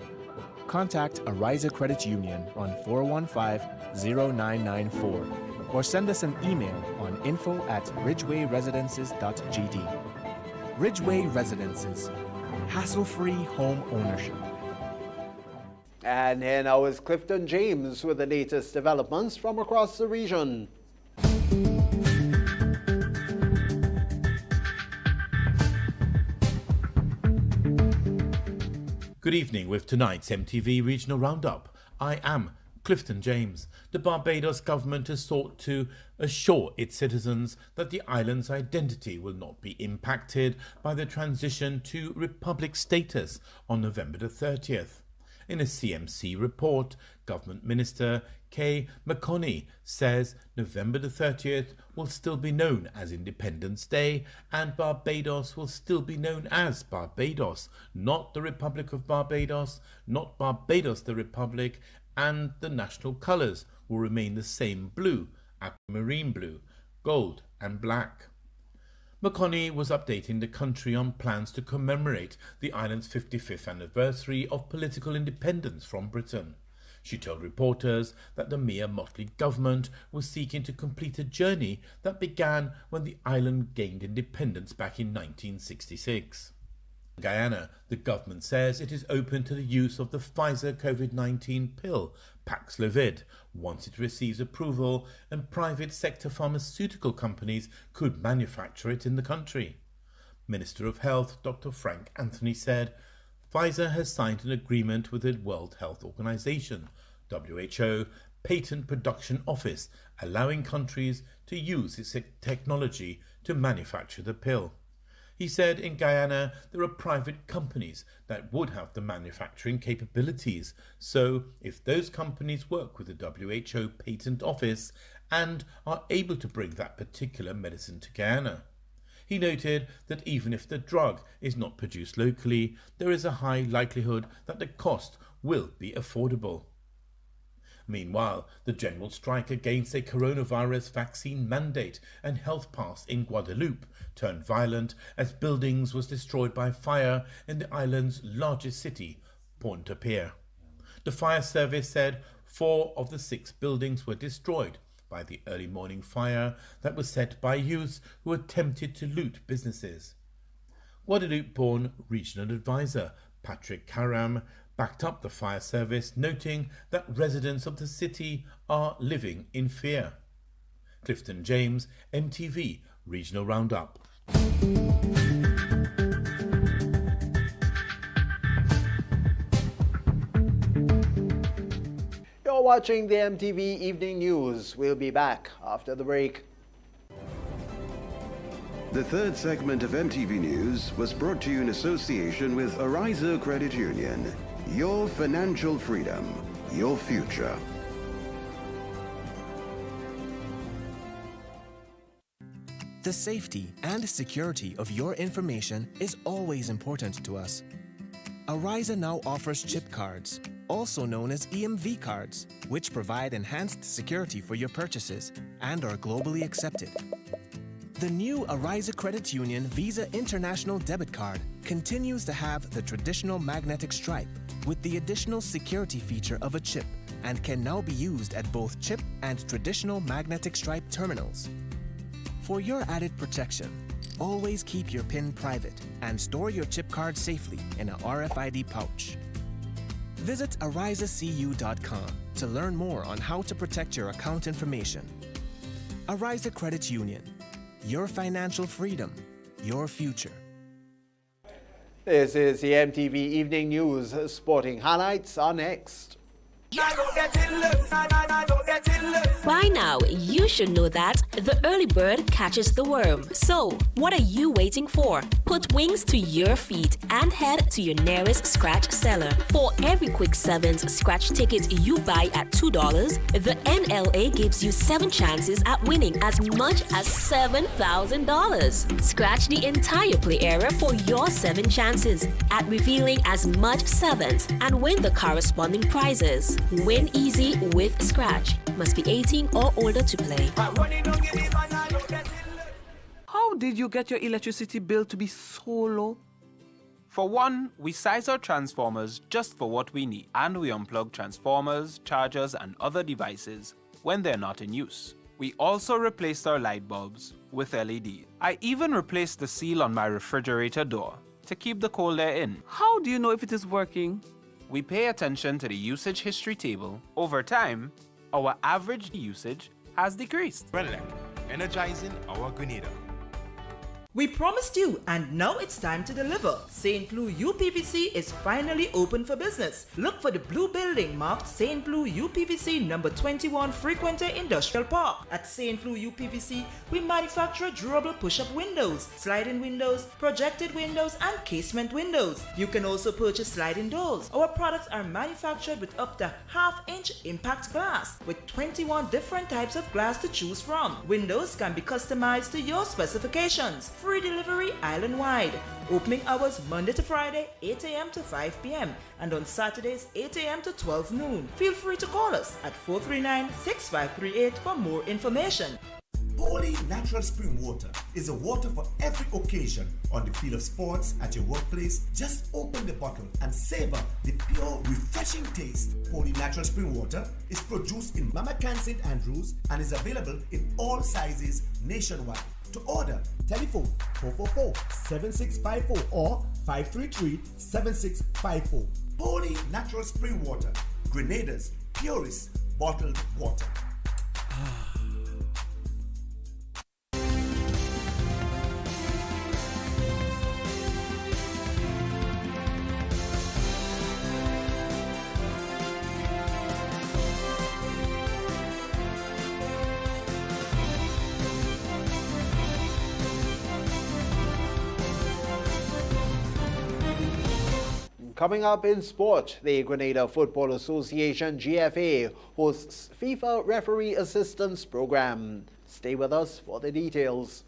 contact Ariza Credit Union on 415-0994 or send us an email on info@ridgewayresidences.gd. Ridgeway Residences, hassle-free home ownership. And here now is Clifton James with the latest developments from across the region. Good evening with tonight's MTV Regional Roundup. I am Clifton James. The Barbados government has sought to assure its citizens that the island's identity will not be impacted by the transition to republic status on November the 30th. In a CMC report, Government Minister Kay McConney says November the 30th will still be known as Independence Day and Barbados will still be known as Barbados, not the Republic of Barbados, not Barbados the Republic, and the national colours will remain the same blue, aquamarine blue, gold and black. McConney was updating the country on plans to commemorate the island's 55th anniversary of political independence from Britain. She told reporters that the Mia Mottley government was seeking to complete a journey that began when the island gained independence back in 1966. In Guyana, the government says it is open to the use of the Pfizer COVID-19 pill, Paxlovid, once it receives approval and private sector pharmaceutical companies could manufacture it in the country. Minister of Health Dr. Frank Anthony said Pfizer has signed an agreement with the World Health Organization, WHO, Patent Production Office, allowing countries to use its technology to manufacture the pill. He said in Guyana there are private companies that would have the manufacturing capabilities, so if those companies work with the WHO Patent Office and are able to bring that particular medicine to Guyana. He noted that even if the drug is not produced locally, there is a high likelihood that the cost will be affordable. Meanwhile, the general strike against a coronavirus vaccine mandate and health pass in Guadeloupe turned violent as buildings was destroyed by fire in the island's largest city, Pointe-à-Pierre. The fire service said 4 of the 6 buildings were destroyed by the early morning fire that was set by youths who attempted to loot businesses. Guadeloupe-born regional advisor Patrick Karam backed up the fire service, noting that residents of the city are living in fear. Clifton James, MTV Regional Roundup. You're watching the MTV Evening News. We'll be back after the break. The third segment of MTV News was brought to you in association with Ariza Credit Union. Your financial freedom, your future. The safety and security of your information is always important to us. Ariza now offers chip cards, also known as EMV cards, which provide enhanced security for your purchases and are globally accepted. The new Ariza Credit Union Visa International Debit Card continues to have the traditional magnetic stripe with the additional security feature of a chip and can now be used at both chip and traditional magnetic stripe terminals. For your added protection, always keep your PIN private and store your chip card safely in a RFID pouch. Visit arizacu.com to learn more on how to protect your account information. Ariza Credit Union. Your financial freedom, your future. This is the MTV Evening News. Sporting highlights are next. By now, you should know that the early bird catches the worm. So, what are you waiting for? Put wings to your feet and head to your nearest scratch seller. For every quick sevens scratch ticket you buy at $2, the NLA gives you 7 chances at winning as much as $7,000. Scratch the entire play area for your 7 chances at revealing as much sevens and win the corresponding prizes. Win easy with Scratch. Must be 18 or older to play. How did you get your electricity bill to be so low? For one, we size our transformers just for what we need, and we unplug transformers, chargers, and other devices when they're not in use. We also replaced our light bulbs with LED. I even replaced the seal on my refrigerator door to keep the cold air in. How do you know if it is working? We pay attention to the usage history table. Over time, our average usage has decreased. Renelec, energizing our Grenada. We promised you, and now it's time to deliver. St. Louis UPVC is finally open for business. Look for the blue building marked St. Louis UPVC number 21 Frequenter Industrial Park. At St. Louis UPVC, we manufacture durable push-up windows, sliding windows, projected windows, and casement windows. You can also purchase sliding doors. Our products are manufactured with up to half-inch impact glass, with 21 different types of glass to choose from. Windows can be customized to your specifications. Free delivery island-wide. Opening hours Monday to Friday, 8 a.m. to 5 p.m. and on Saturdays, 8 a.m. to 12 noon. Feel free to call us at 439-6538 for more information. Holy Natural Spring Water is a water for every occasion. On the field of sports, at your workplace, just open the bottle and savor the pure, refreshing taste. Holy Natural Spring Water is produced in Mama Can St. Andrews and is available in all sizes nationwide. To order, telephone 444-7654 or 533-7654. Holy Natural Spring Water, Grenada's purest bottled water. Coming up in sport, the Grenada Football Association GFA hosts FIFA Referee Assistance Program. Stay with us for the details.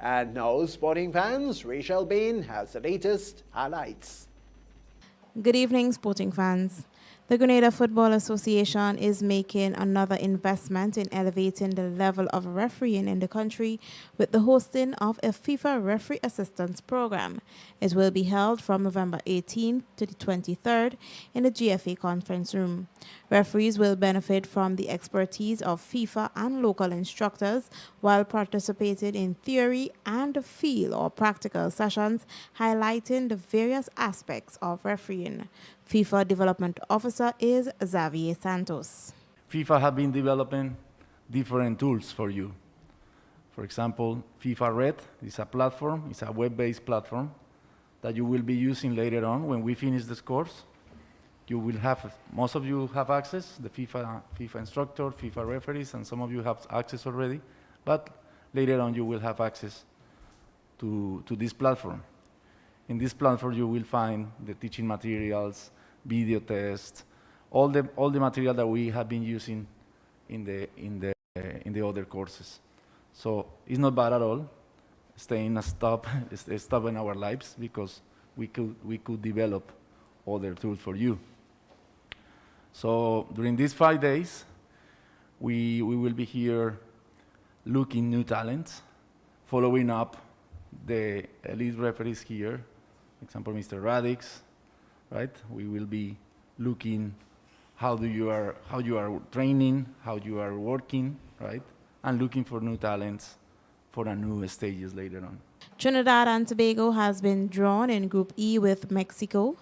And now, sporting fans, Rachel Bain has the latest highlights. Good evening, sporting fans. The Grenada Football Association is making another investment in elevating the level of refereeing in the country with the hosting of a FIFA Referee Assistance Program. It will be held from November 18th to the 23rd in the GFA conference room. Referees will benefit from the expertise of FIFA and local instructors while participating in theory and field or practical sessions highlighting the various aspects of refereeing. FIFA Development Officer is Xavier Santos. FIFA have been developing different tools for you. For example, FIFA Red is a platform, it's a web-based platform that you will be using later on when we finish this course. You will have, most of you have access, the FIFA instructor, FIFA referees, and some of you have access already, but later on you will have access to this platform. In this platform you will find the teaching materials, video tests, all the material that we have been using in the other courses. So it's not bad at all, staying a stop in our lives because we could develop other tools for you. So during these 5 days, we will be here looking new talents, following up the elite referees here. For example, Mr. Radix, right? We will be looking how you are training, how you are working, right? And looking for new talents for a new stages later on. Trinidad and Tobago has been drawn in Group E with Mexico,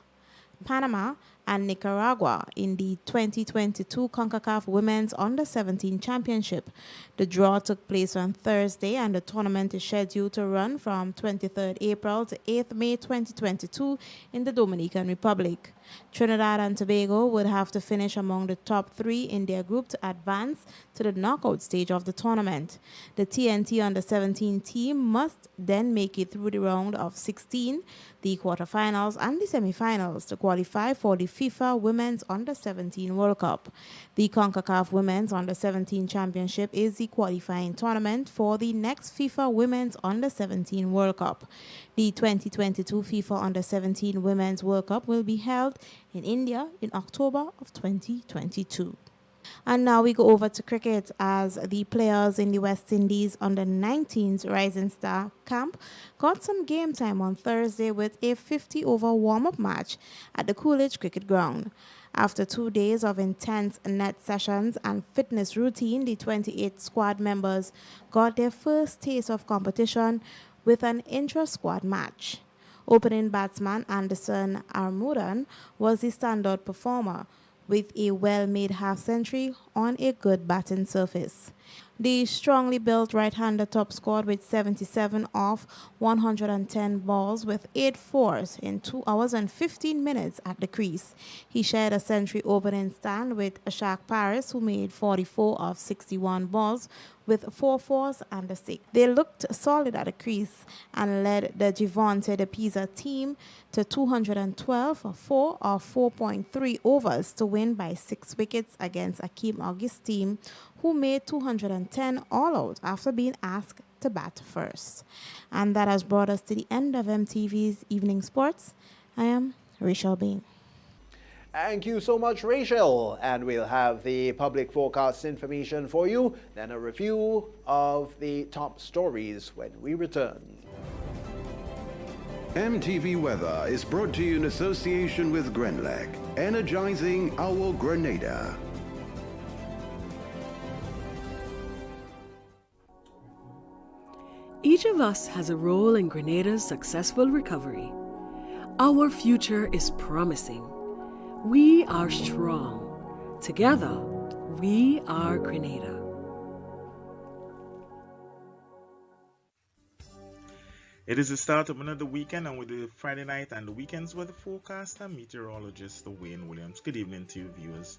Panama, and Nicaragua in the 2022 CONCACAF Women's Under-17 Championship. The draw took place on Thursday, and the tournament is scheduled to run from 23rd April to 8th May 2022 in the Dominican Republic. Trinidad and Tobago would have to finish among the top 3 in their group to advance to the knockout stage of the tournament. The TNT Under-17 team must then make it through the round of 16, the quarterfinals and the semifinals to qualify for the FIFA Women's Under-17 World Cup. The CONCACAF Women's Under-17 Championship is the qualifying tournament for the next FIFA Women's Under-17 World Cup. The 2022 FIFA Under-17 Women's World Cup will be held in India in October of 2022. And now we go over to cricket, as the players in the West Indies Under-19's Rising Star camp got some game time on Thursday with a 50-over warm-up match at the Coolidge Cricket Ground. After 2 days of intense net sessions and fitness routine, the 28 squad members got their first taste of competition with an intra-squad match. Opening batsman Anderson Armudan was the standout performer, with a well-made half-century on a good batting surface. The strongly built right-hander top scored with 77 off 110 balls with 8 fours in 2 hours and 15 minutes at the crease. He shared a century opening stand with Ashak Paris, who made 44 off 61 balls with 4 fours and a 6. They looked solid at the crease and led the Givonte de Pisa team to 212 for 4 off 4.3 overs to win by 6 wickets against Akeem August's team, who made 210 all out after being asked to bat first. And that has brought us to the end of MTV's Evening Sports. I am Rachel Bain. Thank you so much, Rachel. And we'll have the public forecast information for you, then a review of the top stories when we return. MTV Weather is brought to you in association with Grenlec, energizing our Grenada. Each of us has a role in Grenada's successful recovery. Our future is promising. We are strong. Together, we are Grenada. It is the start of another weekend, and with the Friday night and the weekends weather forecast, I'm meteorologist Wayne Williams. Good evening to you, viewers.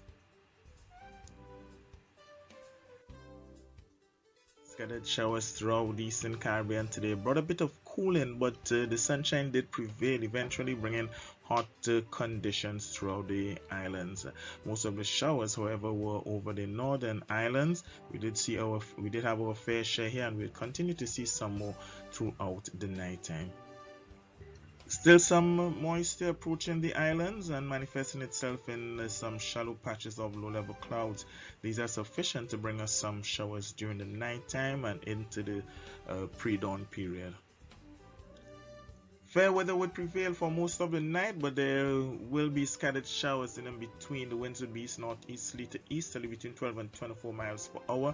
Scattered showers throughout the Eastern Caribbean today brought a bit of cooling, but the sunshine did prevail, eventually bringing hot conditions throughout the islands. Most of the showers, however, were over the northern islands. We did have our fair share here, and we'll continue to see some more throughout the nighttime. Still some moisture approaching the islands and manifesting itself in some shallow patches of low-level clouds. These are sufficient to bring us some showers during the nighttime and into the pre-dawn period. Fair weather would prevail for most of the night, but there will be scattered showers in and between. The winds will be northeasterly to easterly between 12 and 24 miles per hour.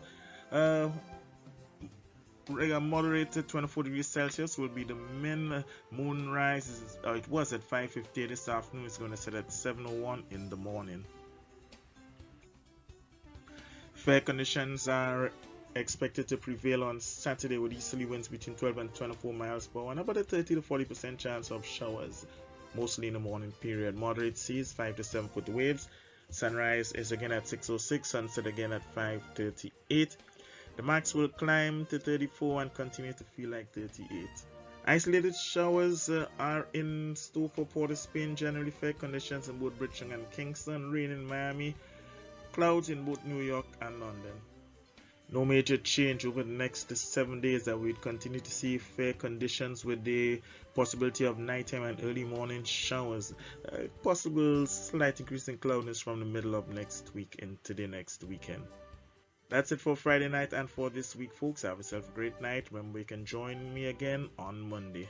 Moderate 24 degrees Celsius will be the min. Moonrise it was at 5:50 this afternoon. It's going to set at 7:01 in the morning. Fair conditions are expected to prevail on Saturday with easterly winds between 12 and 24 miles per hour and about a 30 to 40% chance of showers, mostly in the morning period. Moderate seas, 5 to 7 foot waves. Sunrise is again at 6:06, sunset again at 5:38. The max will climb to 34 and continue to feel like 38. Isolated showers are in store for Port of Spain. Generally fair conditions in both Bridgetown and Kingston. Rain in Miami. Clouds in both New York and London. No major change over the next 7 days, that we'd continue to see fair conditions with the possibility of nighttime and early morning showers. Possible slight increase in cloudiness from the middle of next week into the next weekend. That's it for Friday night and for this week, folks. Have yourself a great night. Remember, you can join me again on Monday.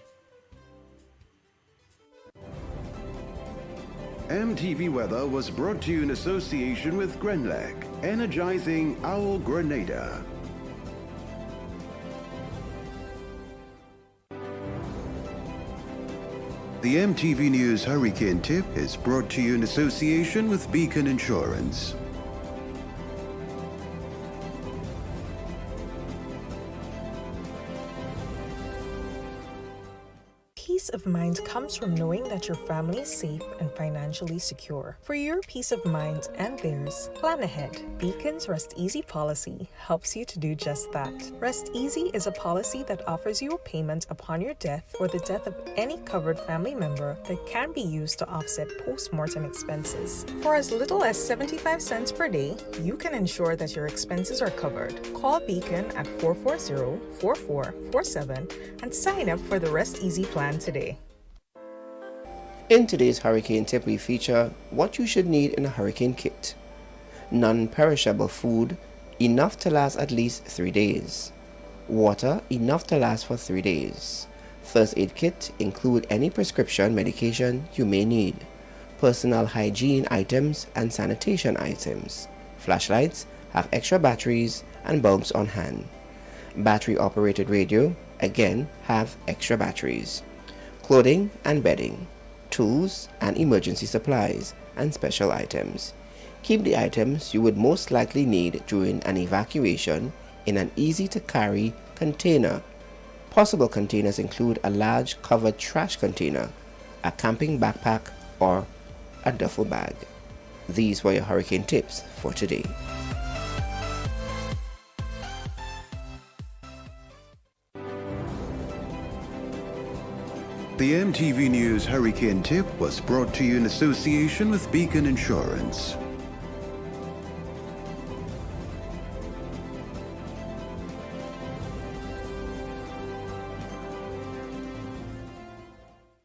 MTV Weather was brought to you in association with Grenlec, energizing our Grenada. The MTV News Hurricane Tip is brought to you in association with Beacon Insurance. Peace of mind comes from knowing that your family is safe and financially secure. For your peace of mind and theirs, plan ahead. Beacon's Rest Easy policy helps you to do just that. Rest Easy is a policy that offers you a payment upon your death or the death of any covered family member that can be used to offset post-mortem expenses. For as little as 75 cents per day, you can ensure that your expenses are covered. Call Beacon at 440-4447 and sign up for the Rest Easy plan today. In today's Hurricane Tip, we feature what you should need in a hurricane kit. Non-perishable food, enough to last at least 3 days. Water, enough to last for 3 days. First aid kit, include any prescription medication you may need. Personal hygiene items and sanitation items. Flashlights, have extra batteries and bulbs on hand. Battery operated radio, again have extra batteries. Clothing and bedding, tools and emergency supplies, and special items. Keep the items you would most likely need during an evacuation in an easy-to-carry container. Possible containers include a large covered trash container, a camping backpack, or a duffel bag. These were your hurricane tips for today. The MTV News Hurricane Tip was brought to you in association with Beacon Insurance.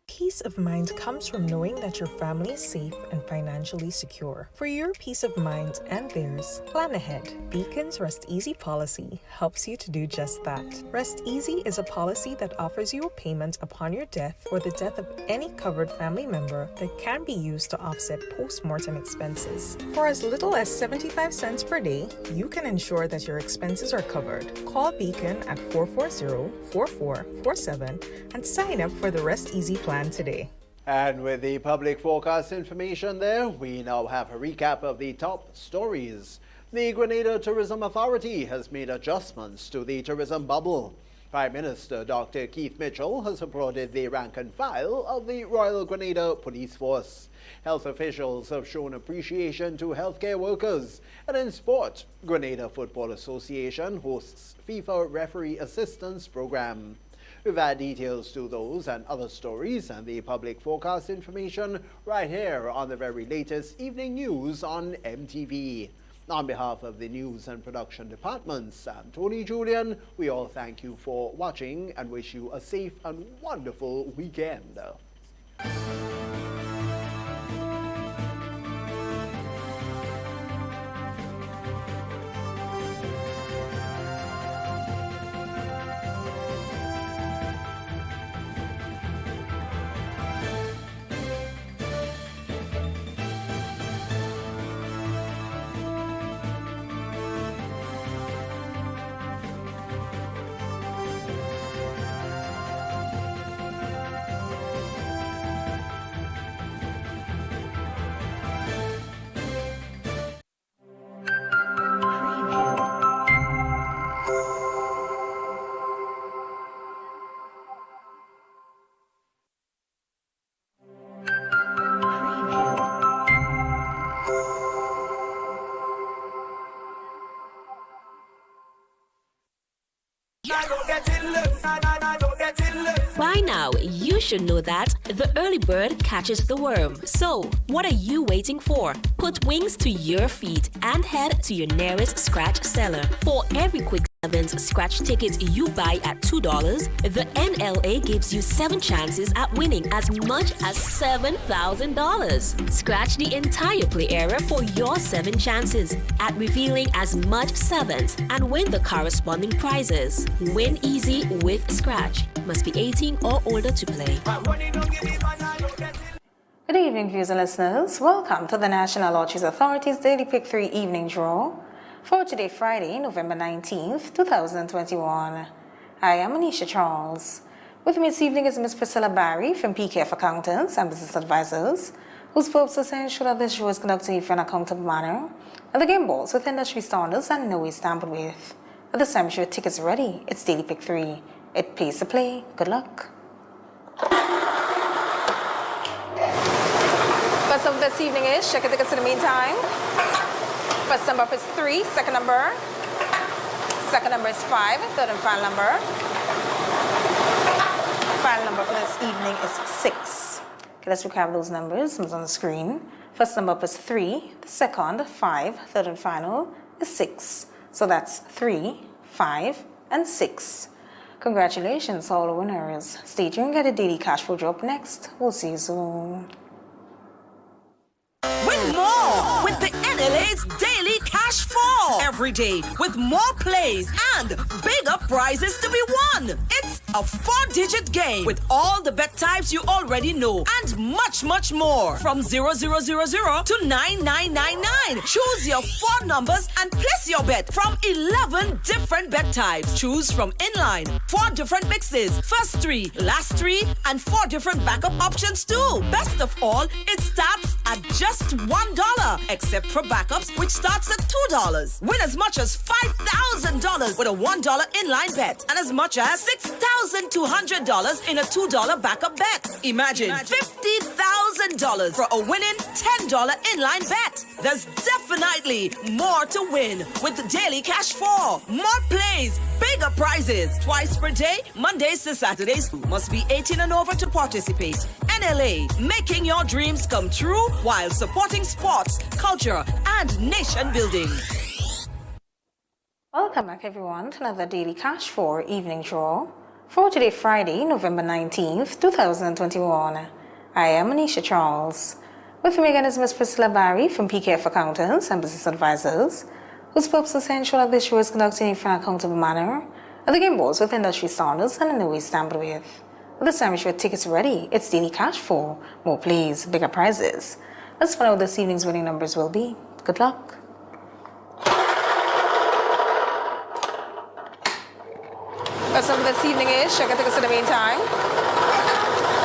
Peace of mind comes from knowing that your family is safe and financially secure. For your peace of mind and theirs, plan ahead. Beacon's Rest Easy policy helps you to do just that. Rest Easy is a policy that offers you a payment upon your death or the death of any covered family member that can be used to offset post-mortem expenses. For as little as 75 cents per day, you can ensure that your expenses are covered. Call Beacon at 440-4447 and sign up for the Rest Easy plan today. And with the public forecast information there, we now have a recap of the top stories. The Grenada Tourism Authority has made adjustments to the tourism bubble. Prime Minister Dr. Keith Mitchell has applauded the rank and file of the Royal Grenada Police Force. Health officials have shown appreciation to healthcare workers. And in sport, Grenada Football Association hosts FIFA Referee Assistance Program. We've had details to those and other stories and the public forecast information right here on the very latest evening news on MTV. On behalf of the news and production departments, I'm Tony Julian. We all thank you for watching and wish you a safe and wonderful weekend. By now, you should know that the early bird catches the worm. So, what are you waiting for? Put wings to your feet and head to your nearest scratch seller. For every Quick 7's scratch ticket you buy at $2, the NLA gives you 7 chances at winning as much as $7,000. Scratch the entire play area for your 7 chances at revealing as much 7s and win the corresponding prizes. Win easy with Scratch. Must be 18 or older to play. Good evening, viewers and listeners. Welcome to the National Lotteries Authority's Daily Pick 3 Evening Draw for today, Friday, November 19th, 2021. I am Anisha Charles. With me this evening is Ms. Priscilla Barry from PKF Accountants and Business Advisors, whose purpose is to ensure that this show is conducted in an accountable manner, and the game balls with industry standards and no waste tampered with. At this time, your tickets are ready. It's Daily Pick 3. It pays to play. Good luck. First of this evening is check your tickets in the meantime. First number is 3, second number is 5, third and final number. Final number for this evening is 6. Okay, let's recap those numbers. It's on the screen. First number is 3, the second 5, third and final is 6. So that's 3, 5, and 6. Congratulations, all the winners. Stay tuned, get a daily cash flow drop next. We'll see you soon. Win more with the NLA's Daily Cash 4. Every day with more plays and bigger prizes to be won. It's a 4-digit game with all the bet types you already know and much, much more. From 0000 to 9999. Choose your 4 numbers and place your bet from 11 different bet types. Choose from inline, 4 different mixes, first 3, last 3, and 4 different backup options too. Best of all, it starts at just $1, except for backups, which starts at $2. Win as much as $5,000 with a $1 inline bet and as much as $6,200 in a $2 backup bet. Imagine $50,000 for a winning $10 inline bet. There's definitely more to win with the Daily Cash 4. More plays, bigger prizes. Twice per day, Mondays to Saturdays. Must be 18 and over to participate. NLA, making your dreams come true while supporting sports, culture, and nation building. Welcome back, everyone, to another Daily Cash 4 evening draw for today, Friday, November 19th, 2021. I am Anisha Charles. With me again is Ms. Priscilla Barry from PKF Accountants and Business Advisors, whose purpose is to ensure that this show is conducted in an accountable manner, and the game balls with industry standards and in no way tampered with. At this time, your tickets are ready. It's Daily Cash 4. More plays, bigger prizes. Let's find out what this evening's winning numbers will be. Good luck. First number this evening is, check your tickets in the meantime.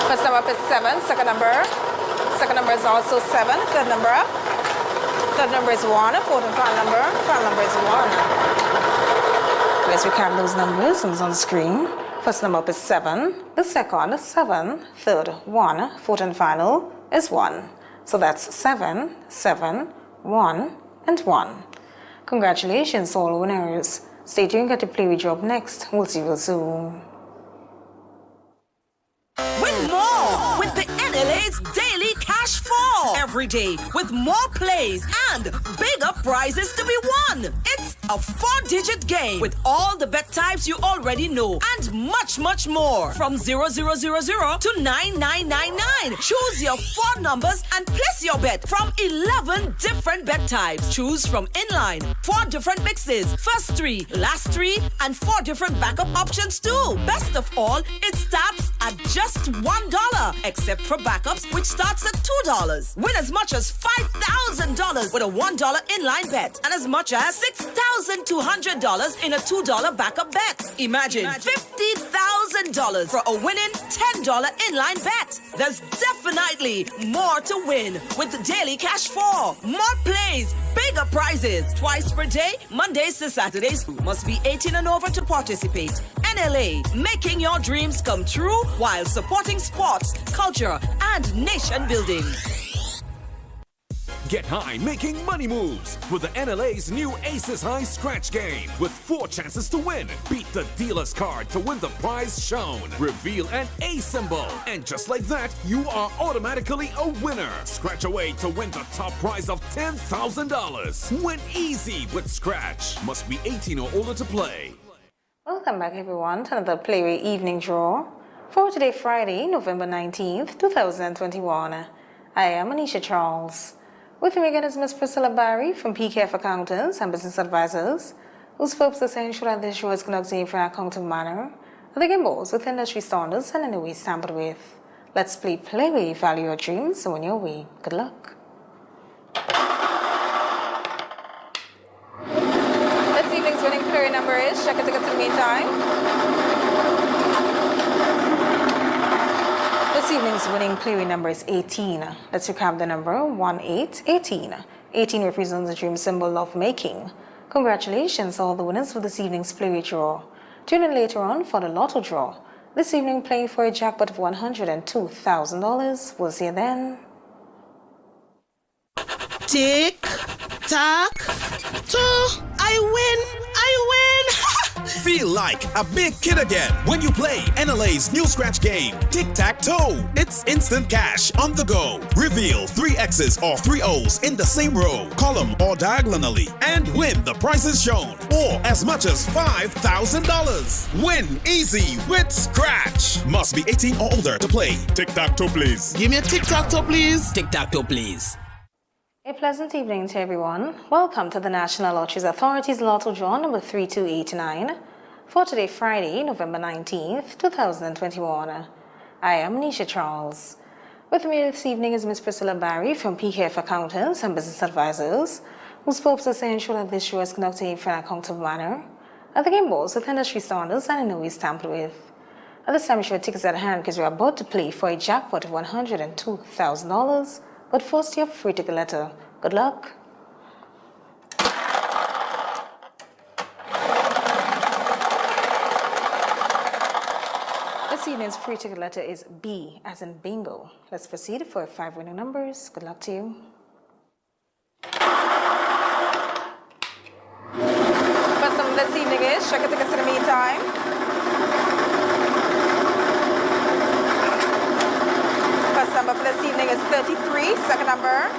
First number is 7, second number is also 7, third number is 1, fourth and final number is 1. Let's recap those numbers, it's on the screen. First number is 7, the second 7, third 1, fourth and final is 1. So that's 7, 7, 1, and 1. Congratulations, all winners. Stay tuned, get to play with you up next. We'll see you soon. Win more with the NLA's Daily Cash 4. Every day with more plays and bigger prizes to be won. It's a 4-digit game with all the bet types you already know and much, much more. From 0000 to 9999. Choose your 4 numbers and place your bet from 11 different bet types. Choose from inline, 4 different mixes, first 3, last 3, and 4 different backup options too. Best of all, it starts at just $1, except for backups, which starts at $2. Win as much as $5,000 with a $1 inline bet and as much as $6,200 in a $2 backup bet. Imagine $50,000 for a winning $10 inline bet. There's definitely more to win with the Daily Cash 4. More plays, bigger prizes. Twice per day, Mondays to Saturdays. Must be 18 and over to participate. NLA, making your dreams come true while supporting sports, culture, and nation building. Get high making money moves with the NLA's new Aces High Scratch game with 4 chances to win. Beat the dealer's card to win the prize shown. Reveal an A symbol. And just like that, you are automatically a winner. Scratch away to win the top prize of $10,000. Win easy with Scratch. Must be 18 or older to play. Welcome back, everyone, to another Playway evening draw for today, Friday, November 19th, 2021. I am Anisha Charles. With me again is Ms. Priscilla Barry from PKF Accountants and Business Advisors, whose purpose is to ensure that this show is conducted in an accountable manner, and the game balls with industry standards and in no way tampered with. Let's play Playway, value your dreams, and win your way. Good luck. This evening's winning Playway number is, check your tickets in the meantime. winning playway number is 18. Let's recap the number 1818. 18 represents the dream symbol of making. Congratulations all the winners for this evening's playway draw. Tune in later on for the lotto draw. This evening playing for a jackpot of $102,000. We'll see you then. Tick, tock, toe. I win! Feel like a big kid again when you play NLA's new scratch game, Tic-Tac-Toe. It's instant cash on the go. Reveal 3 X's or 3 O's in the same row, column or diagonally, and win the prizes shown, or as much as $5,000. Win easy with Scratch. Must be 18 or older to play. Tic-Tac-Toe, please. Give me a tic-tac-toe, please. Tic-Tac-Toe, please. A pleasant evening to everyone. Welcome to the National Lotteries Authority's Lotto Draw number 3289 for today, Friday, November 19th, 2021. I am Nisha Charles. With me this evening is Ms. Priscilla Barry from PKF Accountants and Business Advisors, whose purpose is to ensure that this show is conducted in a fair and accountable manner. At the game balls with industry standards and in no way tampered with. At this time, you should have tickets at hand because you're about to play for a jackpot of $102,000. But first, you have free ticket letter. Good luck. This evening's free ticket letter is B, as in bingo. Let's proceed for 5 winning numbers. Good luck to you. First number this evening is, check your tickets in the meantime. First number for this evening is 33, second number.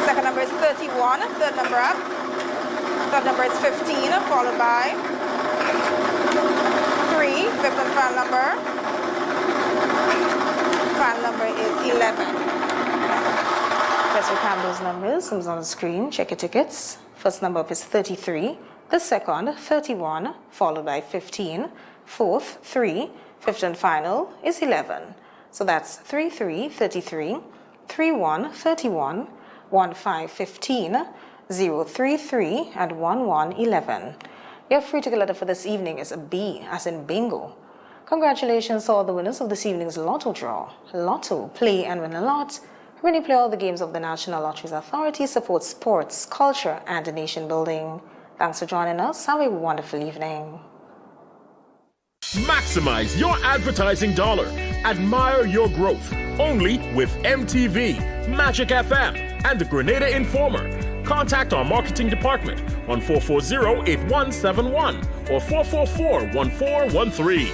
Second number is 31, third number up. Third number is 15, followed by 3, fifth and final number. Final number is 11. Let's recap those numbers. Who's on the screen? Check your tickets. First number up is 33. The second, 31, followed by 15. Fourth, 3. Fifth and final is 11. So that's 33, 33, 31, 31, 15, 15, 033, and 11, 11. Your free ticket letter for this evening is a B, as in bingo. Congratulations to all the winners of this evening's Lotto draw. Lotto, play and win a lot. When you play all the games of the National Lotteries Authority, support sports, culture, and nation building. Thanks for joining us. Have a wonderful evening. Maximize your advertising dollar. Admire your growth. Only with MTV, Magic FM, and the Grenada Informer. Contact our marketing department on 440-8171 or 444-1413.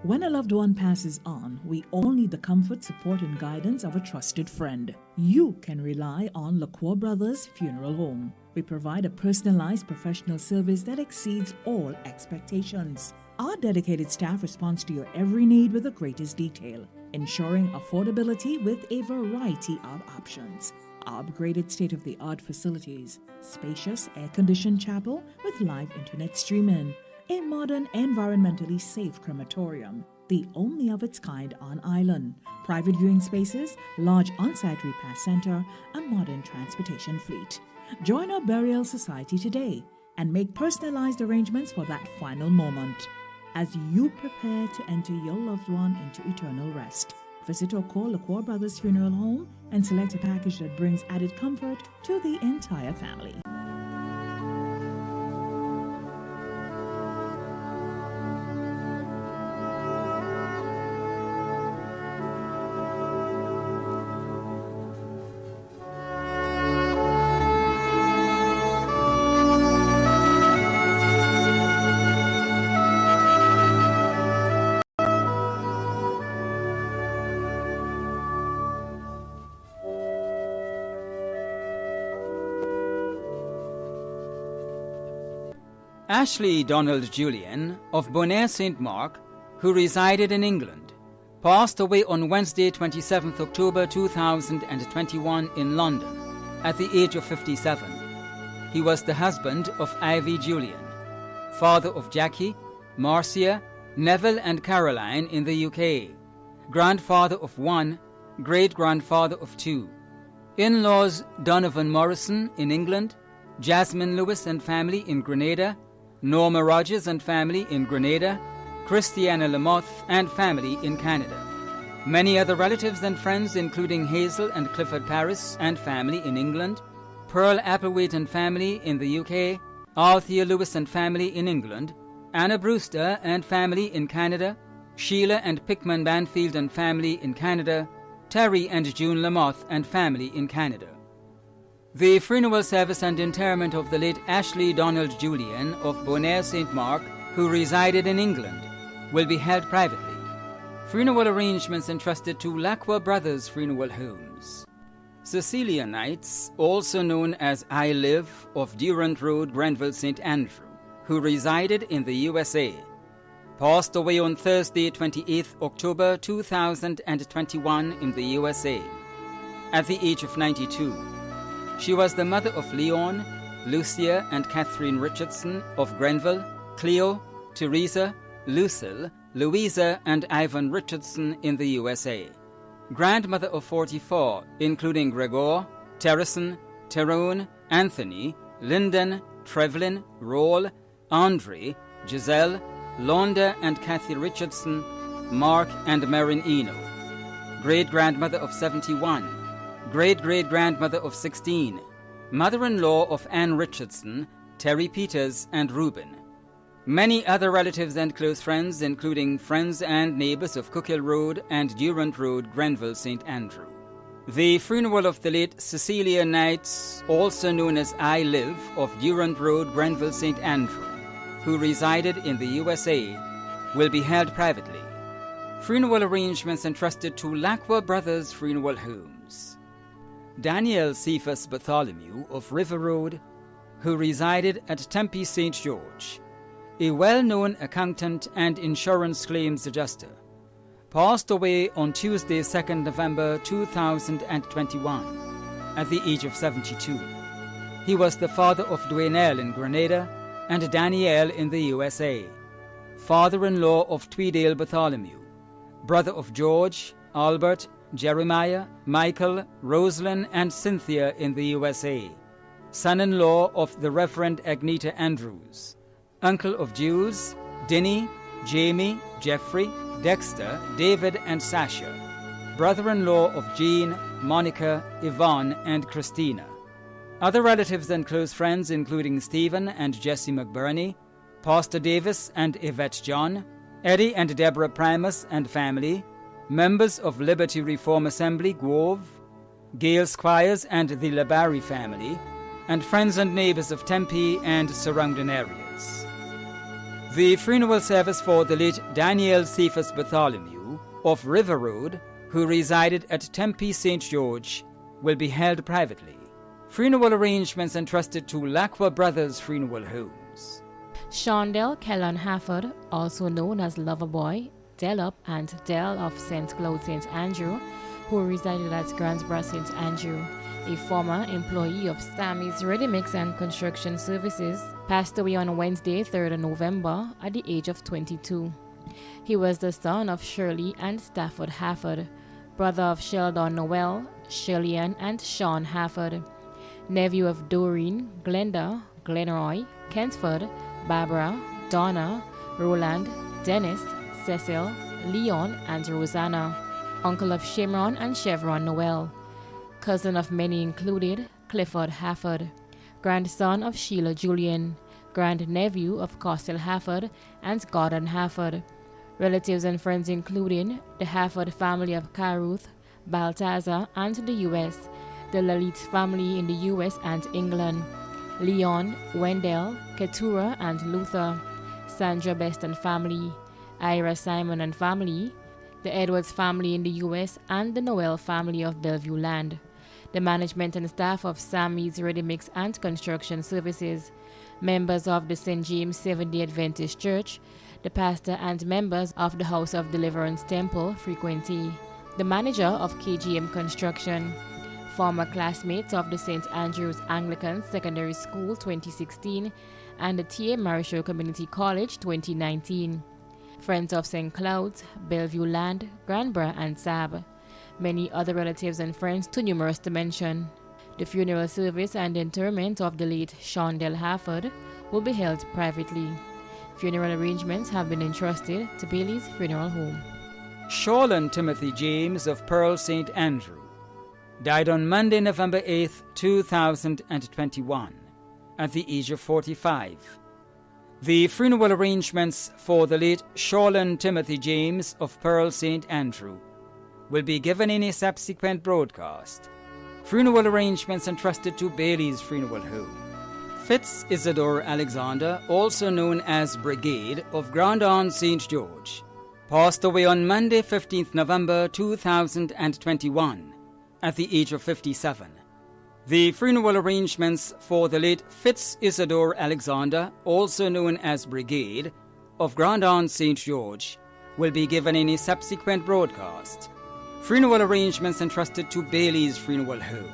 When a loved one passes on, we all need the comfort, support, and guidance of a trusted friend. You can rely on LaCour Brothers Funeral Home. We provide a personalized professional service that exceeds all expectations. Our dedicated staff responds to your every need with the greatest detail, ensuring affordability with a variety of options. Our upgraded state-of-the-art facilities, spacious air-conditioned chapel with live internet streaming, a modern, environmentally safe crematorium, the only of its kind on island, private viewing spaces, large on-site repast center, a modern transportation fleet. Join our burial society today and make personalized arrangements for that final moment as you prepare to enter your loved one into eternal rest. Visit or call LaCour Brothers Funeral Home and select a package that brings added comfort to the entire family. Ashley Donald Julian of Bonaire St. Mark, who resided in England, passed away on Wednesday 27th October 2021 in London at the age of 57. He was the husband of Ivy Julian, father of Jackie, Marcia, Neville and Caroline in the UK, grandfather of 1, great-grandfather of 2, In-laws Donovan Morrison in England, Jasmine Lewis and family in Grenada, Norma Rogers and family in Grenada, Christiana Lamoth and family in Canada. Many other relatives and friends including Hazel and Clifford Paris and family in England, Pearl Applewaite and family in the UK, Althea Lewis and family in England, Anna Brewster and family in Canada, Sheila and Pickman Banfield and family in Canada, Terry and June Lamoth and family in Canada. The funeral service and interment of the late Ashley Donald Julian of Bonaire St. Mark, who resided in England, will be held privately. Funeral arrangements entrusted to Lacqua Brothers Funeral Homes. Cecilia Knights, also known as I Live of Durant Road, Grenville, St. Andrew, who resided in the USA, passed away on Thursday, 28th October 2021 in the USA, at the age of 92. She was the mother of Leon, Lucia and Catherine Richardson of Grenville, Cleo, Teresa, Lucille, Louisa and Ivan Richardson in the USA. Grandmother of 44, including Gregor, Terrison, Tyrone, Anthony, Lyndon, Trevlin, Roll, Andre, Giselle, Londa and Kathy Richardson, Mark and Marin Eno. Great-grandmother of 71, great-great-grandmother of 16, mother-in-law of Anne Richardson, Terry Peters and Reuben. Many other relatives and close friends, including friends and neighbors of Cookhill Road and Durant Road, Grenville, St. Andrew. The funeral of the late Cecilia Knights, also known as I Live of Durant Road, Grenville, St. Andrew, who resided in the USA, will be held privately. Funeral arrangements entrusted to Lacqua Brothers Funeral Homes. Daniel Cephas Bartholomew of River Road, who resided at Tempe St. George, a well-known accountant and insurance claims adjuster, passed away on Tuesday, 2nd November 2021, at the age of 72. He was the father of Dwaynell in Grenada and Danielle in the USA, father-in-law of Tweedale Bartholomew, brother of George, Albert, Jeremiah, Michael, Rosalind, and Cynthia in the USA, son-in-law of the Reverend Agneta Andrews, uncle of Jules, Dinny, Jamie, Jeffrey, Dexter, David, and Sasha, brother-in-law of Jean, Monica, Yvonne, and Christina. Other relatives and close friends including Stephen and Jesse McBurney, Pastor Davis and Yvette John, Eddie and Deborah Primus and family, members of Liberty Reform Assembly, Grove, Gail Squires and the Labari family, and friends and neighbors of Tempe and surrounding areas. The funeral service for the late Daniel Cephas Bartholomew of River Road, who resided at Tempe St. George, will be held privately. Funeral arrangements entrusted to Lacqua Brothers Funeral Homes. Shondell Kellon Hafford, also known as Loverboy, Delop and Dell of St. Cloud St. Andrew, who resided at Grandsborough St. Andrew, a former employee of Sammy's Ready Mix and Construction Services, passed away on Wednesday, 3rd November, at the age of 22. He was the son of Shirley and Stafford Hafford, brother of Sheldon Noel, Shirley-Ann, and Sean Hafford, nephew of Doreen, Glenda, Glenroy, Kentford, Barbara, Donna, Roland, Dennis, Cecil, Leon, and Rosanna, uncle of Shimron and Chevron Noel, cousin of many included Clifford Hafford, grandson of Sheila Julian, grandnephew of Costel Hafford and Gordon Hafford, relatives and friends including the Hafford family of Caruth, Baltazar, and the U.S., the Lalit family in the U.S. and England, Leon, Wendell, Keturah, and Luther, Sandra Best and family, Ira Simon and family, the Edwards family in the U.S., and the Noel family of Bellevue Land, the management and staff of Sammy's Ready Mix and Construction Services, members of the St. James Seventh-day Adventist Church, the pastor and members of the House of Deliverance Temple Frequentee, the manager of KGM Construction, former classmates of the St. Andrews Anglican Secondary School 2016 and the T.A. Marichaud Community College 2019, friends of St. Cloud's, Bellevue Land, Granborough, and Sab, many other relatives and friends too numerous to mention. The funeral service and interment of the late Shondell Hafford will be held privately. Funeral arrangements have been entrusted to Bailey's Funeral Home. Shawlan Timothy James of Pearl St. Andrew died on Monday, November 8, 2021, at the age of 45. The funeral arrangements for the late Shawlan Timothy James of Pearl St. Andrew will be given in a subsequent broadcast. Funeral arrangements entrusted to Bailey's Funeral Home. Fitz Isidore Alexander, also known as Brigade of Grandon St. George, passed away on Monday, 15th November 2021, at the age of 57. The funeral arrangements for the late Fitz Isidore Alexander, also known as Brigade of Grandon St. George, will be given in a subsequent broadcast. Funeral arrangements entrusted to Bailey's Funeral Home.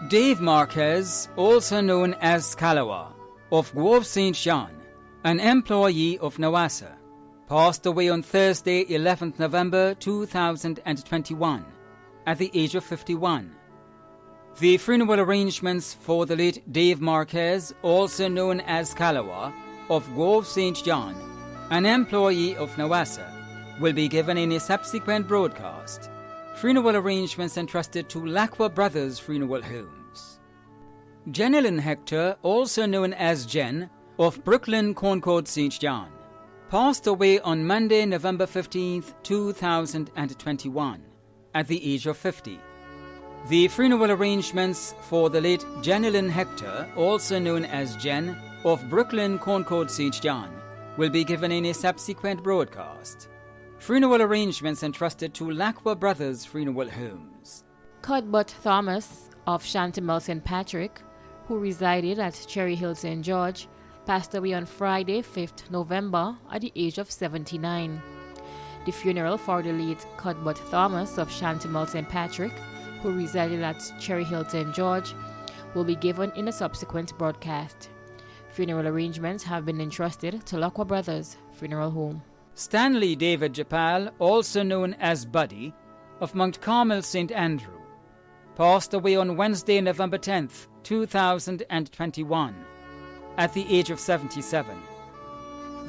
Dave Marquez, also known as Kalawa, of Grove St. John, an employee of Nawassa, passed away on Thursday, 11th November 2021, at the age of 51. The funeral arrangements for the late Dave Marquez, also known as Kalawa, of Grove St. John, an employee of Nawassa, will be given in a subsequent broadcast. Funeral arrangements entrusted to Lacqua Brothers Funeral Homes. Jenilyn Hector, also known as Jen, of Brooklyn Concord St. John, passed away on Monday, November 15th, 2021, at the age of 50. The funeral arrangements for the late Jenilyn Hector, also known as Jen, of Brooklyn Concord St. John, will be given in a subsequent broadcast. Funeral arrangements entrusted to Lacqua Brothers Funeral Homes. Cuthbert Thomas of Shantimel St. Patrick, who resided at Cherry Hill St. George, passed away on Friday, 5th November, at the age of 79. The funeral for the late Cuthbert Thomas of Shantimel St. Patrick, who resided at Cherry Hill St. George, will be given in a subsequent broadcast. Funeral arrangements have been entrusted to Lacqua Brothers Funeral Home. Stanley David Japal, also known as Buddy, of Mount Carmel St. Andrew, passed away on Wednesday, November 10th, 2021, at the age of 77.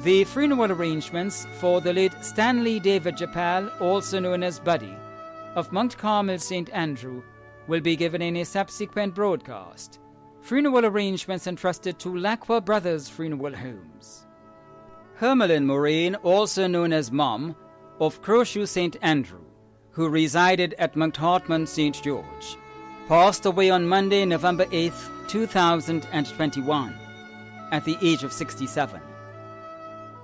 The funeral arrangements for the late Stanley David Japal, also known as Buddy, of Mount Carmel St. Andrew, will be given in a subsequent broadcast. Funeral arrangements entrusted to Lacqua Brothers Funeral Homes. Hermelyn Moraine, also known as Mom, of Crowshoe St. Andrew, who resided at Mount Hartman St. George, passed away on Monday, November 8th, 2021, at the age of 67.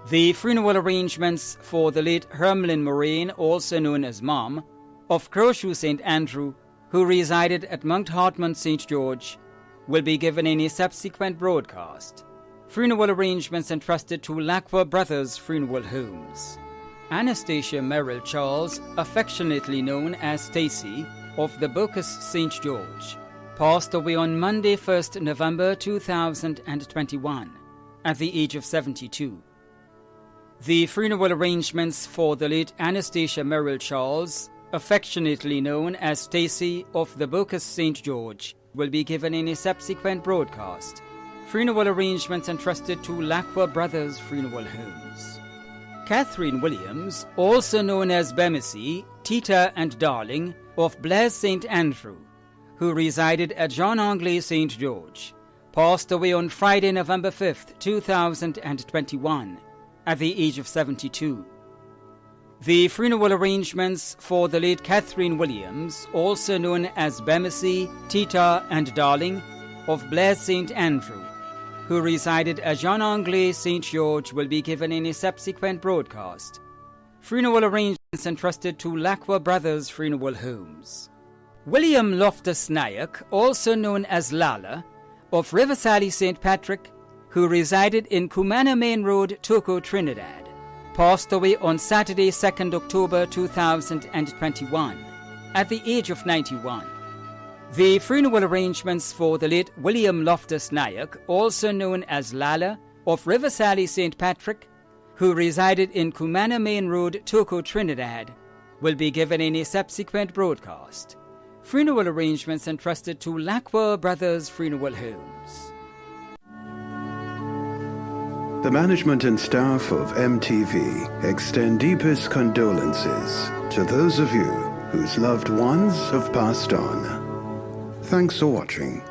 The funeral arrangements for the late Hermelyn Moraine, also known as Mom, of Crowshoe St. Andrew, who resided at Mount Hartman St. George, will be given in a subsequent broadcast. Funeral arrangements entrusted to Lacqua Brothers Funeral Homes. Anastasia Merrill Charles, affectionately known as Stacy, of the Bocas St. George, passed away on Monday, 1st November 2021, at the age of 72. The funeral arrangements for the late Anastasia Merrill Charles, affectionately known as Stacy of the Bocas St. George, will be given in a subsequent broadcast. Funeral arrangements entrusted to Lacqua Brothers Funeral Homes. Catherine Williams, also known as Bemisi, Tita and Darling, of Blaise St. Andrew, who resided at John Anglais St. George, passed away on Friday, November 5th, 2021, at the age of 72. The funeral arrangements for the late Catherine Williams, also known as Bemisi, Tita and Darling, of Blaise St. Andrew, who resided at John Anglais St. George, will be given in a subsequent broadcast. Funeral arrangements entrusted to Lacqua Brothers Funeral Homes. William Loftus Nayak, also known as Lala, of Riversally St. Patrick, who resided in Cumana Main Road, Toco, Trinidad, passed away on Saturday, 2nd October 2021, at the age of 91. The funeral arrangements for the late William Loftus Nayak, also known as Lala, of Riversally St. Patrick, who resided in Cumana Main Road, Toco, Trinidad, will be given in a subsequent broadcast. Funeral arrangements entrusted to Lacquer Brothers Funeral Homes. The management and staff of MTV extend deepest condolences to those of you whose loved ones have passed on. Thanks for watching.